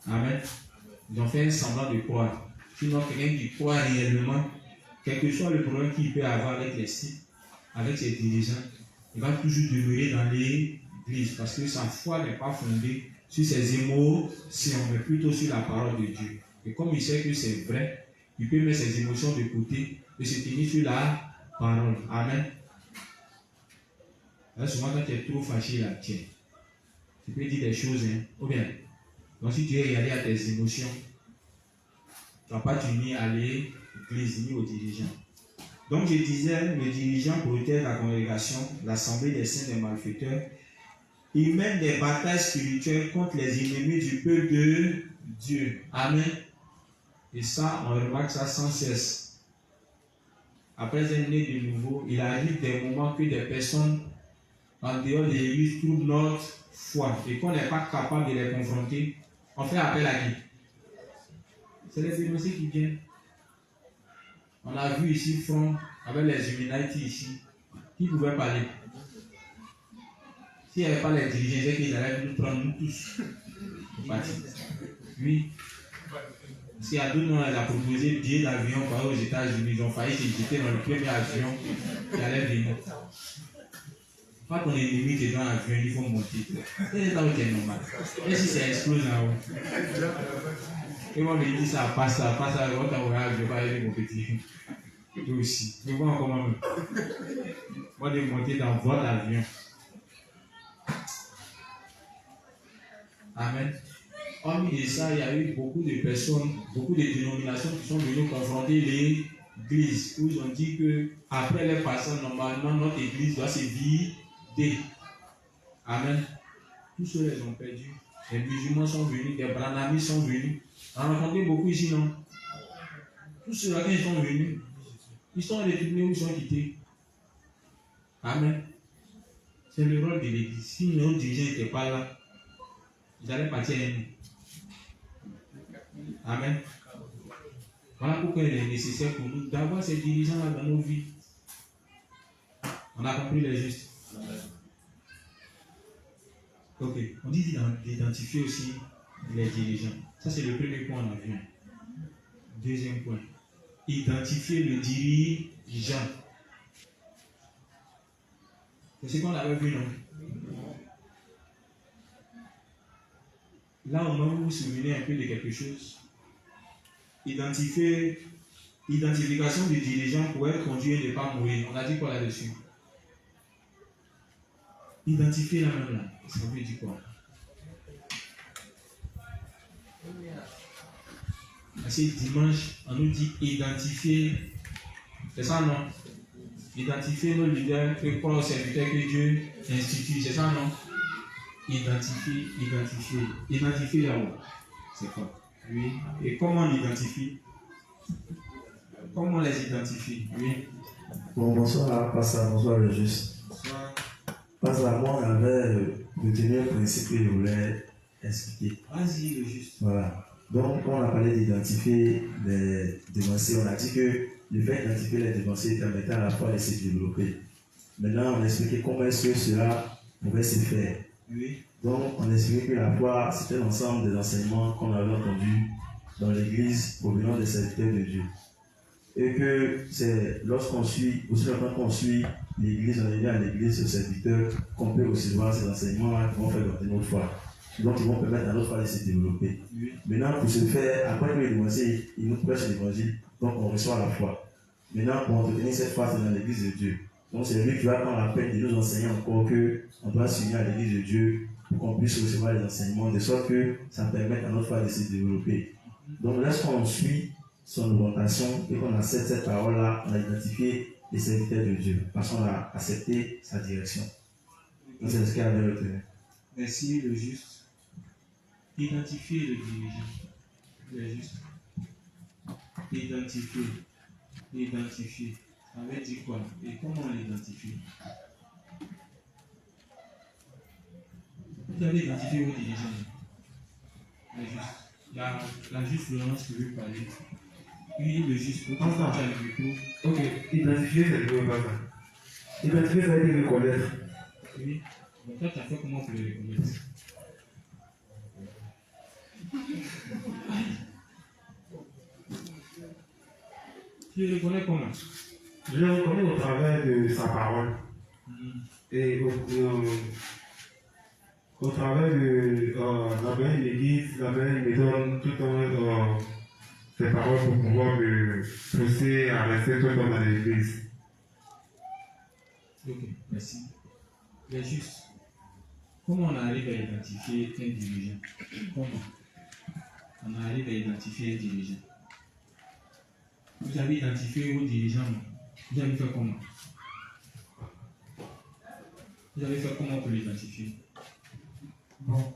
Amen. Ils ont fait un semblant de croire. Sinon, quelqu'un qui croit réellement, quel que soit le problème qu'il peut avoir avec les sites, avec ses dirigeants, il va toujours demeurer dans l'église parce que sa foi n'est pas fondée sur ses émotions, mais plutôt sur la parole de Dieu. Et comme il sait que c'est vrai, il peut mettre ses émotions de côté et se tenir sur la parole. Amen. Là, souvent, quand tu es trop fâché, là, tiens, tu peux dire des choses, hein, ou bien, donc si tu es regardé à tes émotions, tu ne vas pas t'unir à l'église ni aux dirigeants. Donc je disais, le dirigeant protège la congrégation, l'assemblée des saints des malfaiteurs. Il mène des batailles spirituelles contre les ennemis du peuple de Dieu. Amen. Et ça, on remarque ça sans cesse. Après un né de nouveau, il arrive des moments que des personnes en dehors de l'église trouvent notre foi. Et qu'on n'est pas capable de les confronter, on fait appel à qui? C'est les dénoncés qui viennent. On a vu ici Front avec les Illuminati ici, qui pouvaient parler. S'il n'y avait pas les dirigeants, c'est qu'ils allaient nous prendre nous tous. Oui. S'il y a d'autres, on a proposé billet d'avion pour aller aux États-Unis. Ils ont failli se jeter dans le premier avion qui allait venir. Pas ton ennemi qui est dans l'avion, il faut monter. C'est là où c'est normal. Et si ça explose en haut? Et moi, je me dis ça passe, on t'envoie, je vais pas aller mon petit. Toi aussi. Mais moi, comment même? Moi, de monter dans votre avion. Amen. Hormis de ça, il y a eu beaucoup de personnes, beaucoup de dénominations qui sont venues confronter l'église, où ils ont dit que après les passants, normalement, notre église doit se vider. Amen. Tous ceux les ont perdus. Les musulmans sont venus, des branamis sont venus. On a rencontré beaucoup ici, non? Tous ceux-là qui sont venus, ils sont retournés ou ils sont quittés. Amen. C'est le rôle de l'église. Si nos dirigeants n'étaient pas là, ils allaient partir à nous. Amen. Voilà pourquoi il est nécessaire pour nous d'avoir ces dirigeants-là dans nos vies. On a compris les justes. Ok. On dit d'identifier aussi les dirigeants. Ça, c'est le premier point, on a vu. Deuxième point. Identifier le dirigeant. C'est ce qu'on avait vu, non? Là, au moment où vous vous souvenez un peu de quelque chose, Identification du dirigeant pour être conduit et ne pas mourir. On a dit quoi là-dessus? Identifier la même là. Ça veut dire quoi? Parce que dimanche, on nous dit identifier. C'est ça, non? Identifier nos leaders et pour nos serviteurs que Dieu institue. C'est ça, non? Identifier. Identifier là-haut. C'est quoi? Oui. Et comment on identifie? Comment on les identifie? Oui. Bon, bonsoir, Pasteur, bonsoir le juste. Bonsoir. Pasteur, moi, on avait retenu un principe que je voulais expliquer. Vas-y, le juste. Voilà. Donc, quand on a parlé d'identifier les dévanciers, on a dit que le fait d'identifier les dévanciers permettait à la fois de se développer. Maintenant, on a expliqué comment est-ce que cela pouvait se faire. Oui. Donc, on a expliqué que la foi, c'était l'ensemble des enseignements qu'on avait entendus dans l'église provenant des serviteurs de Dieu. Et que c'est lorsqu'on suit, aussi longtemps qu'on suit l'église, on est venu à l'église, ce serviteur, qu'on peut recevoir ces enseignements qui vont faire grandir notre foi. Donc, ils vont permettre à notre foi de se développer. Oui. Maintenant, pour ce faire, après que l'évangile, il nous prêche l'évangile, donc on reçoit la foi. Maintenant, pour entretenir cette foi, c'est dans l'église de Dieu. Donc, c'est lui qui va prendre la peine de nous enseigner encore qu'on doit s'unir à l'église de Dieu pour qu'on puisse recevoir les enseignements, de sorte que ça permette à notre foi de se développer. Donc, lorsqu'on suit son orientation et qu'on accepte cette parole-là, on a identifié les serviteurs de Dieu, parce qu'on a accepté sa direction. Donc, c'est ce qu'il avait retenu. Merci, le juste. Identifier le dirigeant. Le juste. Identifier. Ça veut dire quoi? Et comment on l'identifie? Vous avez identifié vos dirigeants. Le juste. La juste Florence qui veut parler. Oui, le juste. Pourquoi tu as le micro? Ok, identifier, c'est le pas ça. Identifier, ça veut dire reconnaître. Oui. Donc toi, tu as fait comment pour le reconnaître? Tu le reconnais comment? Je le reconnais au travers de sa parole. Et au travers de la belle église, la belle méthode, tout en ses paroles pour pouvoir me pousser à rester tout le temps dans l'église. Ok, merci. Mais juste, comment on arrive à identifier un dirigeant? Comment on arrive à identifier un dirigeant? Vous avez identifié vos dirigeants, non? Vous avez fait comment? Vous avez fait comment pour l'identifier? Bon,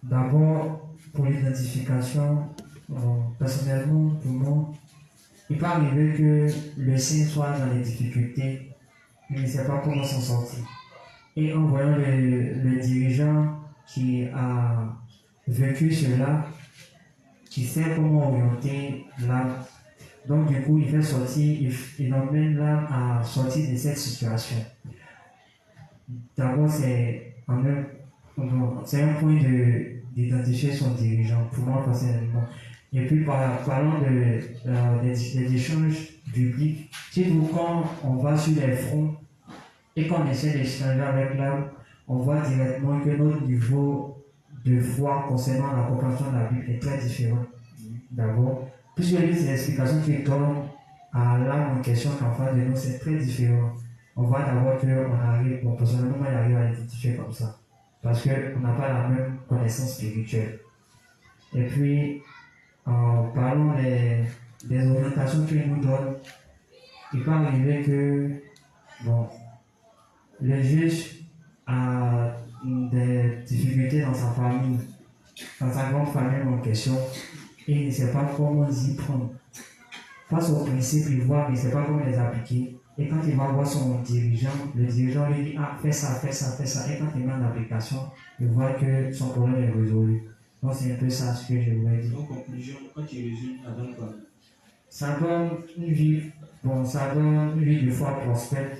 d'abord, pour l'identification, personnellement, pour moi, il peut arriver que le saint soit dans les difficultés, mais il ne sait pas comment s'en sortir. Et en voyant le dirigeant qui a vécu cela, qui sait comment orienter l'âme, donc du coup, il fait sortir, il emmène l'âme à sortir de cette situation. D'abord, c'est un point d'identifier son dirigeant, pour moi personnellement. Et puis, parlant des échanges publics, surtout quand on va sur les fronts et qu'on essaie d'échanger avec l'âme, on voit directement que notre niveau de foi concernant la compréhension de la Bible est très différent. D'abord, puisque les explications qui donnent à l'âme en question qu'en face de nous, c'est très différent. On voit d'abord qu'on arrive, personnellement, on arrive à l'identifier comme ça. Parce qu'on n'a pas la même connaissance spirituelle. Et puis, en parlant des orientations qu'il nous donne, il peut arriver que, bon, le juge a des difficultés dans sa famille, dans sa grande famille en question, et il ne sait pas comment s'y prendre. Face aux principes, il voit, mais il ne sait pas comment les appliquer. Et quand il va voir son dirigeant, le dirigeant lui dit, ah, fais ça, fais ça, fais ça. Et quand il met en application, il voit que son problème est résolu. Donc c'est un peu ça ce que je voulais dire. En conclusion, quand tu résumes, ça donne quoi? Ça donne une vie, de foi prospère.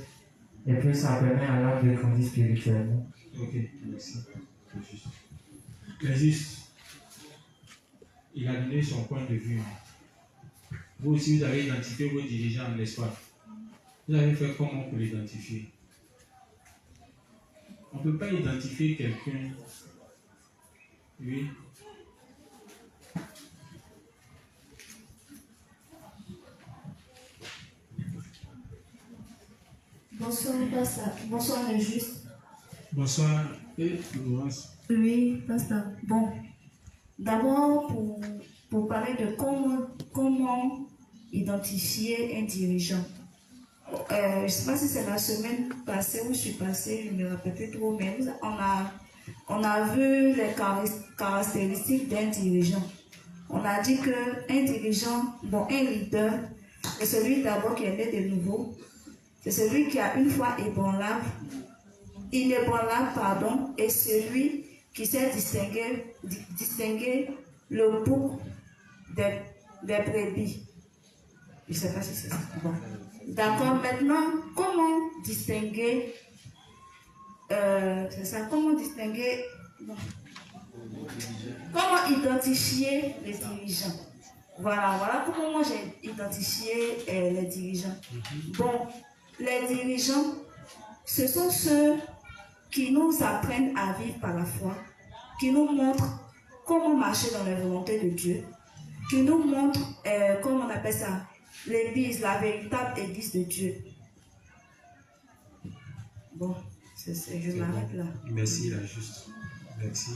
Et puis ça permet à l'âme de grandir spirituellement. Ok, merci. Le juste. Il a donné son point de vue. Vous aussi, vous avez identifié vos dirigeants, n'est-ce pas? Vous avez fait comment pour l'identifier? On ne peut pas identifier quelqu'un. Oui. Bonsoir, pasteur. Bonsoir, le juste. Bonsoir. Et Laurence. Oui, pasteur. Bon, d'abord, pour parler de comment identifier un dirigeant. Je ne sais pas si c'est la semaine passée où je suis passée, je ne me rappelle plus trop, mais on a vu les caractéristiques d'un dirigeant. On a dit qu'un dirigeant, bon, un leader, c'est celui d'abord qui est né de nouveau. C'est celui qui a une foi inébranlable, et celui qui sait distinguer le bouc des brebis. Je ne sais pas si c'est ça. Bon. D'accord, maintenant, comment distinguer, comment identifier les dirigeants? Voilà comment moi j'ai identifié les dirigeants. Bon, les dirigeants, ce sont ceux qui nous apprennent à vivre par la foi, qui nous montrent comment marcher dans la volonté de Dieu, qui nous montrent, comment on appelle ça, l'église, la véritable église de Dieu. Bon, je m'arrête là. Merci, la juste. Merci,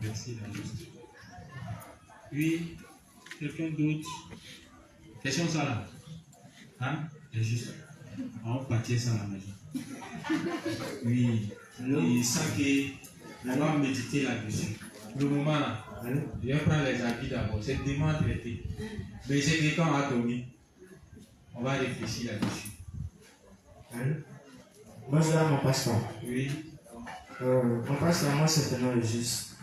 la juste. Oui, quelqu'un d'autre? Question ça là? Hein? La juste. On va partir ça à la maison. Oui, il sent qu'on va méditer là-dessus. Le moment là, je vais prendre les habits d'abord. C'est demain traité. Mais c'est que quand on va dormir, on va réfléchir là-dessus. Moi, je mon pasteur. Oui. Mon pasteur, moi, c'est vraiment le juste.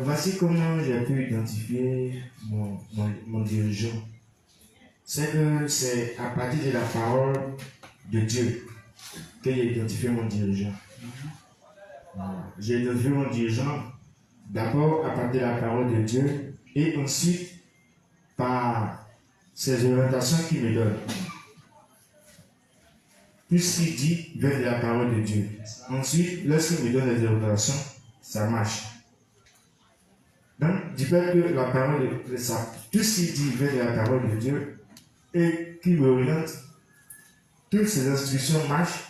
Voici comment j'ai pu identifier mon dirigeant. C'est que c'est à partir de la parole de Dieu que j'ai identifié mon dirigeant. J'ai identifié mon dirigeant d'abord à partir de la parole de Dieu et ensuite par ses orientations qu'il me donne. Tout ce qu'il dit vient de la parole de Dieu. Ensuite, lorsqu'il me donne les orientations, ça marche. Donc, du fait que la parole de ça, tout ce qu'il dit vient de la parole de Dieu et qu'il me oriente, toutes ces instructions marchent.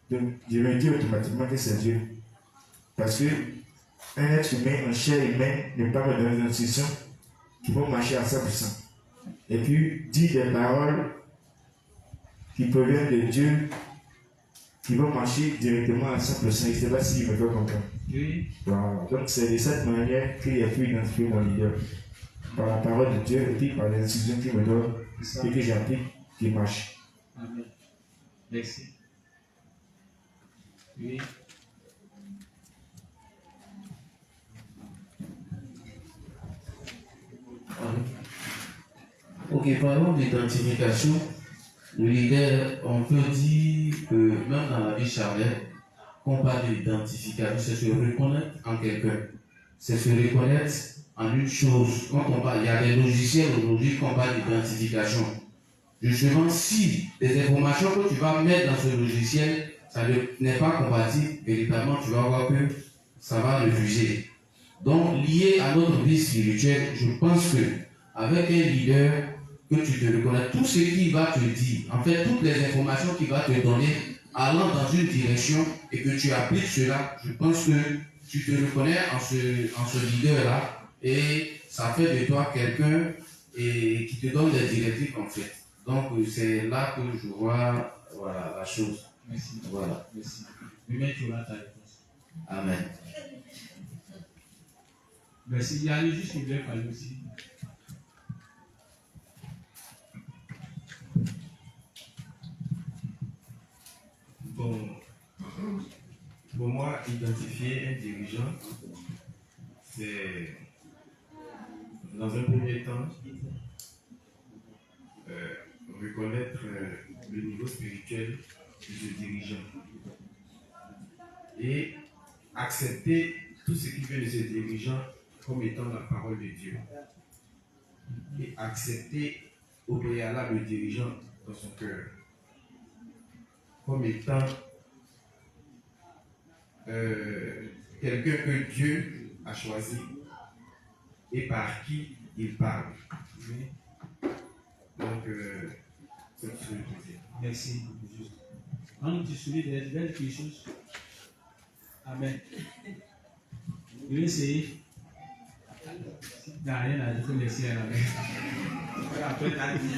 Donc, je me dis automatiquement que c'est Dieu. Parce que un être humain, en chair humaine, ne peut pas me donner des instructions qui vont marcher à 100%. Et puis, dire des paroles qui proviennent de Dieu, qui vont marcher directement à 100%. Je ne sais pas si je me fais comprendre. Oui. Voilà. Donc, c'est de cette manière qu'il a pu identifier mon leader. Par la parole de Dieu et puis par les instructions qu'il me donne et que j'applique, qui marche. Amen. Merci. Oui. Ok, parlons d'identification. Le leader, on peut dire que même dans la vie charnelle, quand on parle d'identification, c'est se reconnaître en quelqu'un. C'est se reconnaître en une chose. Quand on parle, il y a des logiciels aujourd'hui qu'on parle d'identification. Justement, si les informations que tu vas mettre dans ce logiciel, ça n'est pas compatible, véritablement, tu vas voir que ça va le juger. Donc, lié à notre vie spirituelle, je pense que avec un leader, que tu te reconnais, tout ce qu'il va te dire, en fait, toutes les informations qu'il va te donner, allant dans une direction et que tu appliques cela, je pense que tu te reconnais en ce leader-là et ça fait de toi quelqu'un qui te donne des directives en fait. Donc, c'est là que je vois la chose. Merci. Voilà. Merci. Lui-même, tu auras ta réponse. Amen. Merci. Il y a juste qui voulait parler aussi. Pour moi, identifier un dirigeant, c'est, dans un premier temps, reconnaître le niveau spirituel de ce dirigeant et accepter tout ce qui vient de ce dirigeant comme étant la parole de Dieu et accepter au préalable le dirigeant dans son cœur comme étant quelqu'un que Dieu a choisi et par qui il parle. Donc, ce que je veux dire. Merci. On tu souris des belles choses. Amen. Je vais essayer. Il n'y a rien à dire, il faut laisser à la main. Après, t'as dit,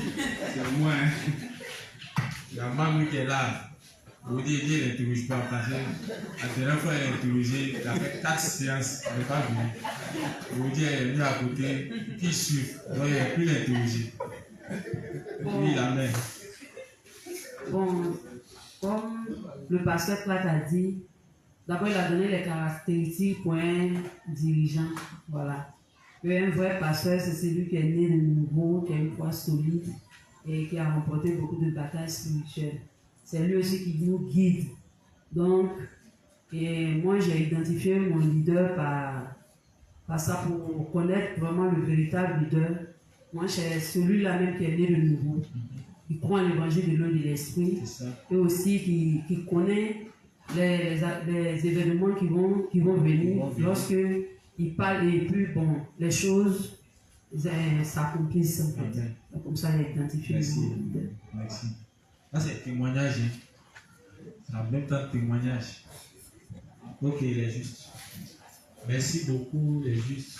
c'est moi. Il y a maman qui est là. Vous dites, il n'interroge pas parce que la dernière fois, elle a interrogé, elle a fait 4 séances, elle n'est pas venue. Vous dites, elle est venue à côté, qui suit. Donc, il n'y a plus d'interroger. Oui, la main. Bon, comme le pasteur Pratt a dit, d'abord il a donné les caractéristiques pour un dirigeant. Voilà. Un vrai pasteur, c'est celui qui est né de nouveau, qui a une foi solide et qui a remporté beaucoup de batailles spirituelles. C'est lui aussi qui nous guide. Donc, et moi j'ai identifié mon leader par ça pour connaître vraiment le véritable leader. Moi, c'est celui-là même qui est né de nouveau. Qui croit en l'évangile de l'eau et de l'esprit, et aussi qui connaît les événements qui vont venir lorsque il parle et puis bon, les choses s'accomplissent en fait. Amen. Comme ça, il a identifié. Merci. Ça, c'est témoignage. C'est en même temps témoignage. Ok, il est juste. Merci beaucoup, les justes.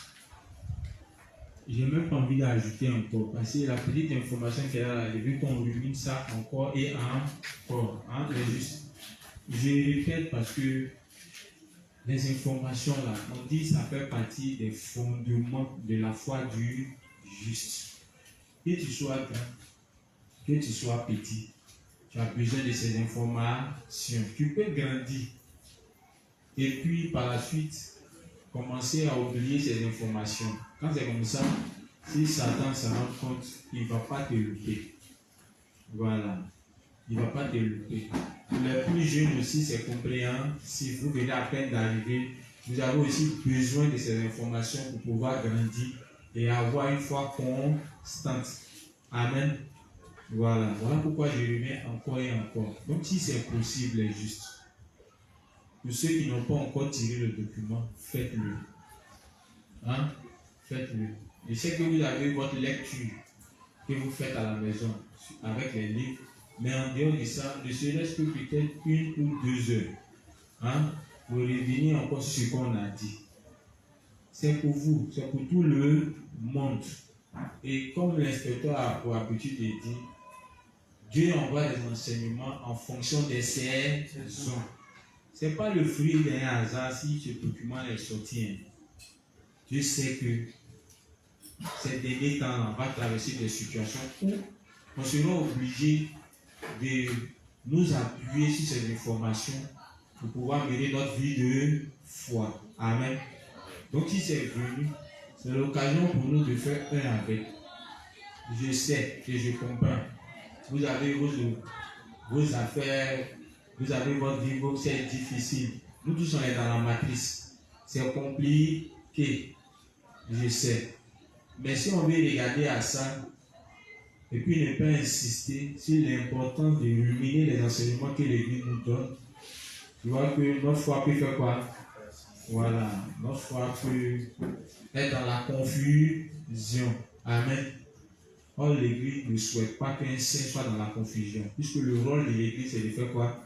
J'ai même pas envie d'ajouter encore, parce que la petite information qu'elle a, j'ai vu qu'on rumine ça encore et encore, hein, les justes. Je répète parce que les informations là, on dit ça fait partie des fondements de la foi du juste. Que tu sois grand, que tu sois petit, tu as besoin de ces informations. Tu peux grandir et puis par la suite commencer à oublier ces informations. Quand c'est comme ça, si Satan se rend compte, il ne va pas te louper. Voilà. Il ne va pas te louper. Pour les plus jeunes aussi, c'est compréhensible. Si vous venez à peine d'arriver, vous avez aussi besoin de ces informations pour pouvoir grandir et avoir une foi constante. Amen. Voilà. Voilà pourquoi je remets encore et encore. Donc si c'est possible et juste. Pour ceux qui n'ont pas encore tiré le document, faites-le. Hein? Faites-le. Je sais que vous avez votre lecture que vous faites à la maison avec les livres, mais en dehors de ça, ne serait-ce que peut-être 1 ou 2 heures. Hein? Pour revenir encore sur ce qu'on a dit. C'est pour vous, c'est pour tout le monde. Et comme l'inspecteur a pour habitude de dire, Dieu envoie des enseignements en fonction des saisons. Ce n'est pas le fruit d'un hasard si ce document est sorti. Hein. Je sais que ces derniers temps, on va traverser des situations où on sera obligé de nous appuyer sur ces informations pour pouvoir mener notre vie de foi. Amen. Donc si c'est venu, c'est l'occasion pour nous de faire un avec. Je sais et je comprends. Vous avez vos affaires, vous avez votre vie, c'est difficile. Nous tous on est dans la matrice. C'est compliqué. Je sais. Mais si on veut regarder à ça, et puis ne pas insister sur l'importance de ruminer les enseignements que l'Église nous donne, tu vois que notre foi peut faire quoi? Voilà. Notre foi peut être dans la confusion. Amen. Or, l'Église ne souhaite pas qu'un saint soit dans la confusion, puisque le rôle de l'Église, c'est de faire quoi?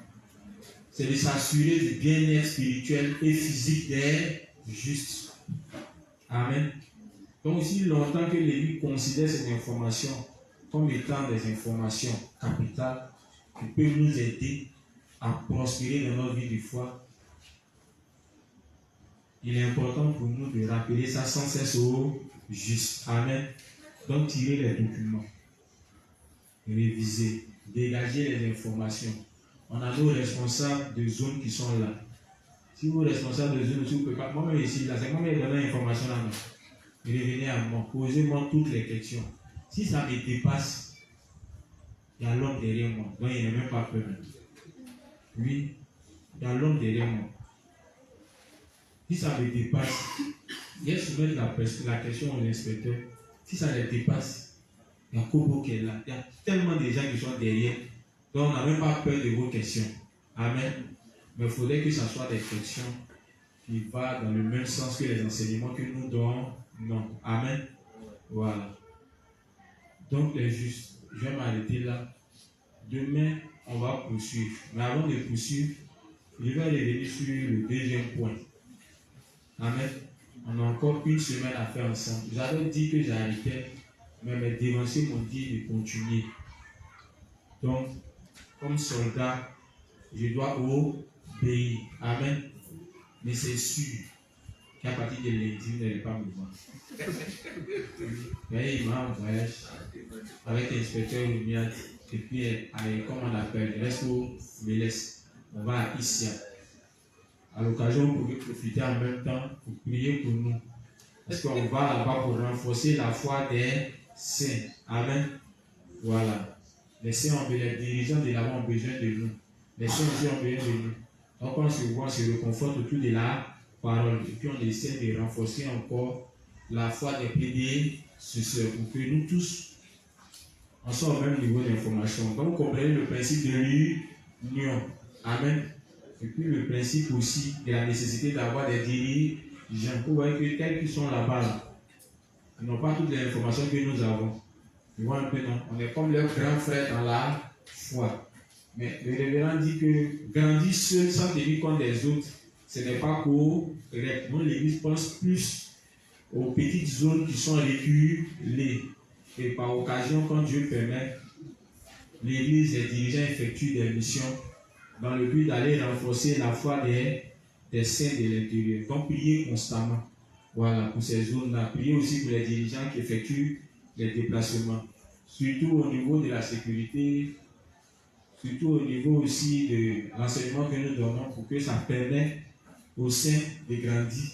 C'est de s'assurer du bien-être spirituel et physique des justes. Amen. Donc, aussi longtemps que l'Église considère ces informations comme étant des informations capitales qui peuvent nous aider à prospérer dans notre vie de foi, il est important pour nous de rappeler ça sans cesse au juste. Amen. Donc, tirer les documents, réviser, dégager les informations. On a nos responsables de zone qui sont là. Si vos responsables de zone, si vous ne pouvez pas, moi-même ici, là, c'est moi qui donne l'information là. Revenez à moi, posez-moi toutes les questions. Si ça me dépasse, il y a l'homme derrière moi, donc il n'a même pas peur. Oui, il y a l'homme derrière moi. Si ça me dépasse, il y a souvent la question aux inspecteurs. Si ça les dépasse, il y a Kobo qui est là. Il y a tellement de gens qui sont derrière. Donc on n'a même pas peur de vos questions. Amen. Mais il faudrait que ce soit des questions qui vont dans le même sens que les enseignements que nous donnons. Non. Amen. Voilà. Donc les justes, je vais m'arrêter là. demain, on va poursuivre. Mais avant de poursuivre, je vais revenir sur le deuxième point. Amen. On a encore une semaine à faire ensemble. J'avais dit que j'arrêtais, mais mes dévanciers m'ont dit de continuer. Donc, comme soldat, je dois obéir. Amen. Mais c'est sûr qu'à partir de lundi, vous n'allez pas me voir. Mais il m'a envoyé avec l'inspecteur Lumiat, et puis, comme on appelle, Resto Mélès. On va à Issia. À l'occasion, vous pouvez profiter en même temps pour prier pour nous. Parce qu'on va là-bas pour renforcer la foi des saints. Amen. Voilà. Les saints, les dirigeants de là-bas ont besoin de nous. Les saints aussi ont besoin de nous. Donc on se voit, on se réconforte autour de la parole. Et puis on essaie de renforcer encore la foi des prédécesseurs pour que nous tous, on soit au même niveau d'information. Donc vous comprenez le principe de l'union. Amen. Et puis le principe aussi de la nécessité d'avoir des dirigeants. Vous voyez que tels qui sont là-bas, ils n'ont pas toutes les informations que nous avons. Ils voient un peu, non? On est comme leurs grands frères dans la foi. Mais le révérend dit que grandir seul sans tenir compte des autres, ce n'est pas correct. Nous, l'Église pense plus aux petites zones qui sont reculées. Et par occasion, quand Dieu permet, l'Église, les dirigeants effectuent des missions dans le but d'aller renforcer la foi des saints de l'intérieur. Donc, priez constamment. Voilà, pour ces zones-là. Priez aussi pour les dirigeants qui effectuent les déplacements. Surtout au niveau de la sécurité, surtout au niveau aussi de l'enseignement que nous donnons pour que ça permette aux saints de grandir.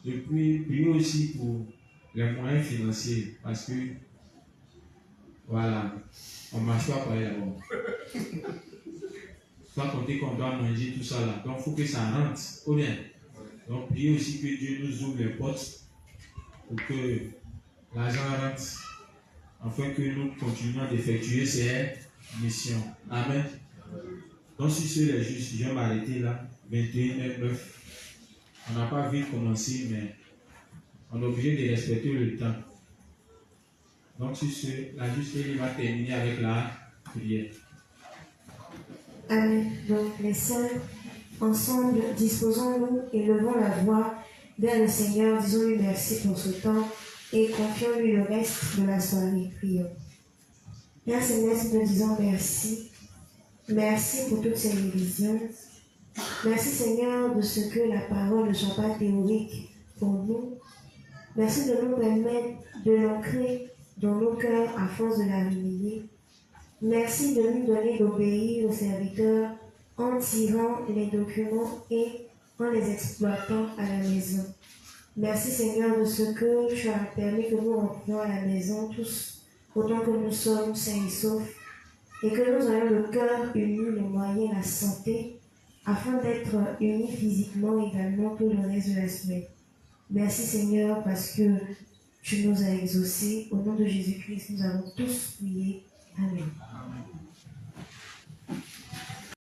Et puis, priez aussi pour les moyens financiers. Parce que, voilà, on ne marche pas par là d'abord. Sans compter qu'on doit manger tout ça là. Donc il faut que ça rentre. Ou bien. Donc priez aussi que Dieu nous ouvre les portes pour que l'argent rentre. Afin que nous continuions d'effectuer ces missions. Amen. Donc sur ce, les justes, je vais m'arrêter là. 21h09. On n'a pas vite commencé, mais on est obligé de respecter le temps. Donc sur ce, la juste va terminer avec la prière. Amen. Donc, les sœurs, ensemble, disposons-nous et levons la voix vers le Seigneur, disons-lui merci pour ce temps et confions-lui le reste de la soirée. Prions. Père Céleste, nous disons merci. Merci pour toutes ces révisions. Merci Seigneur de ce que la parole ne soit pas théorique pour nous. Merci de nous permettre de l'ancrer dans nos cœurs à force de la ruiner. Merci de nous donner d'obéir aux serviteurs en tirant les documents et en les exploitant à la maison. Merci Seigneur de ce que tu as permis que nous rentrions à la maison tous, autant que nous sommes sains et saufs, et que nous ayons le cœur uni, les moyens, la santé, afin d'être unis physiquement également tout le reste de la semaine. Merci Seigneur parce que tu nous as exaucés. Au nom de Jésus-Christ, nous avons tous prié. Amen.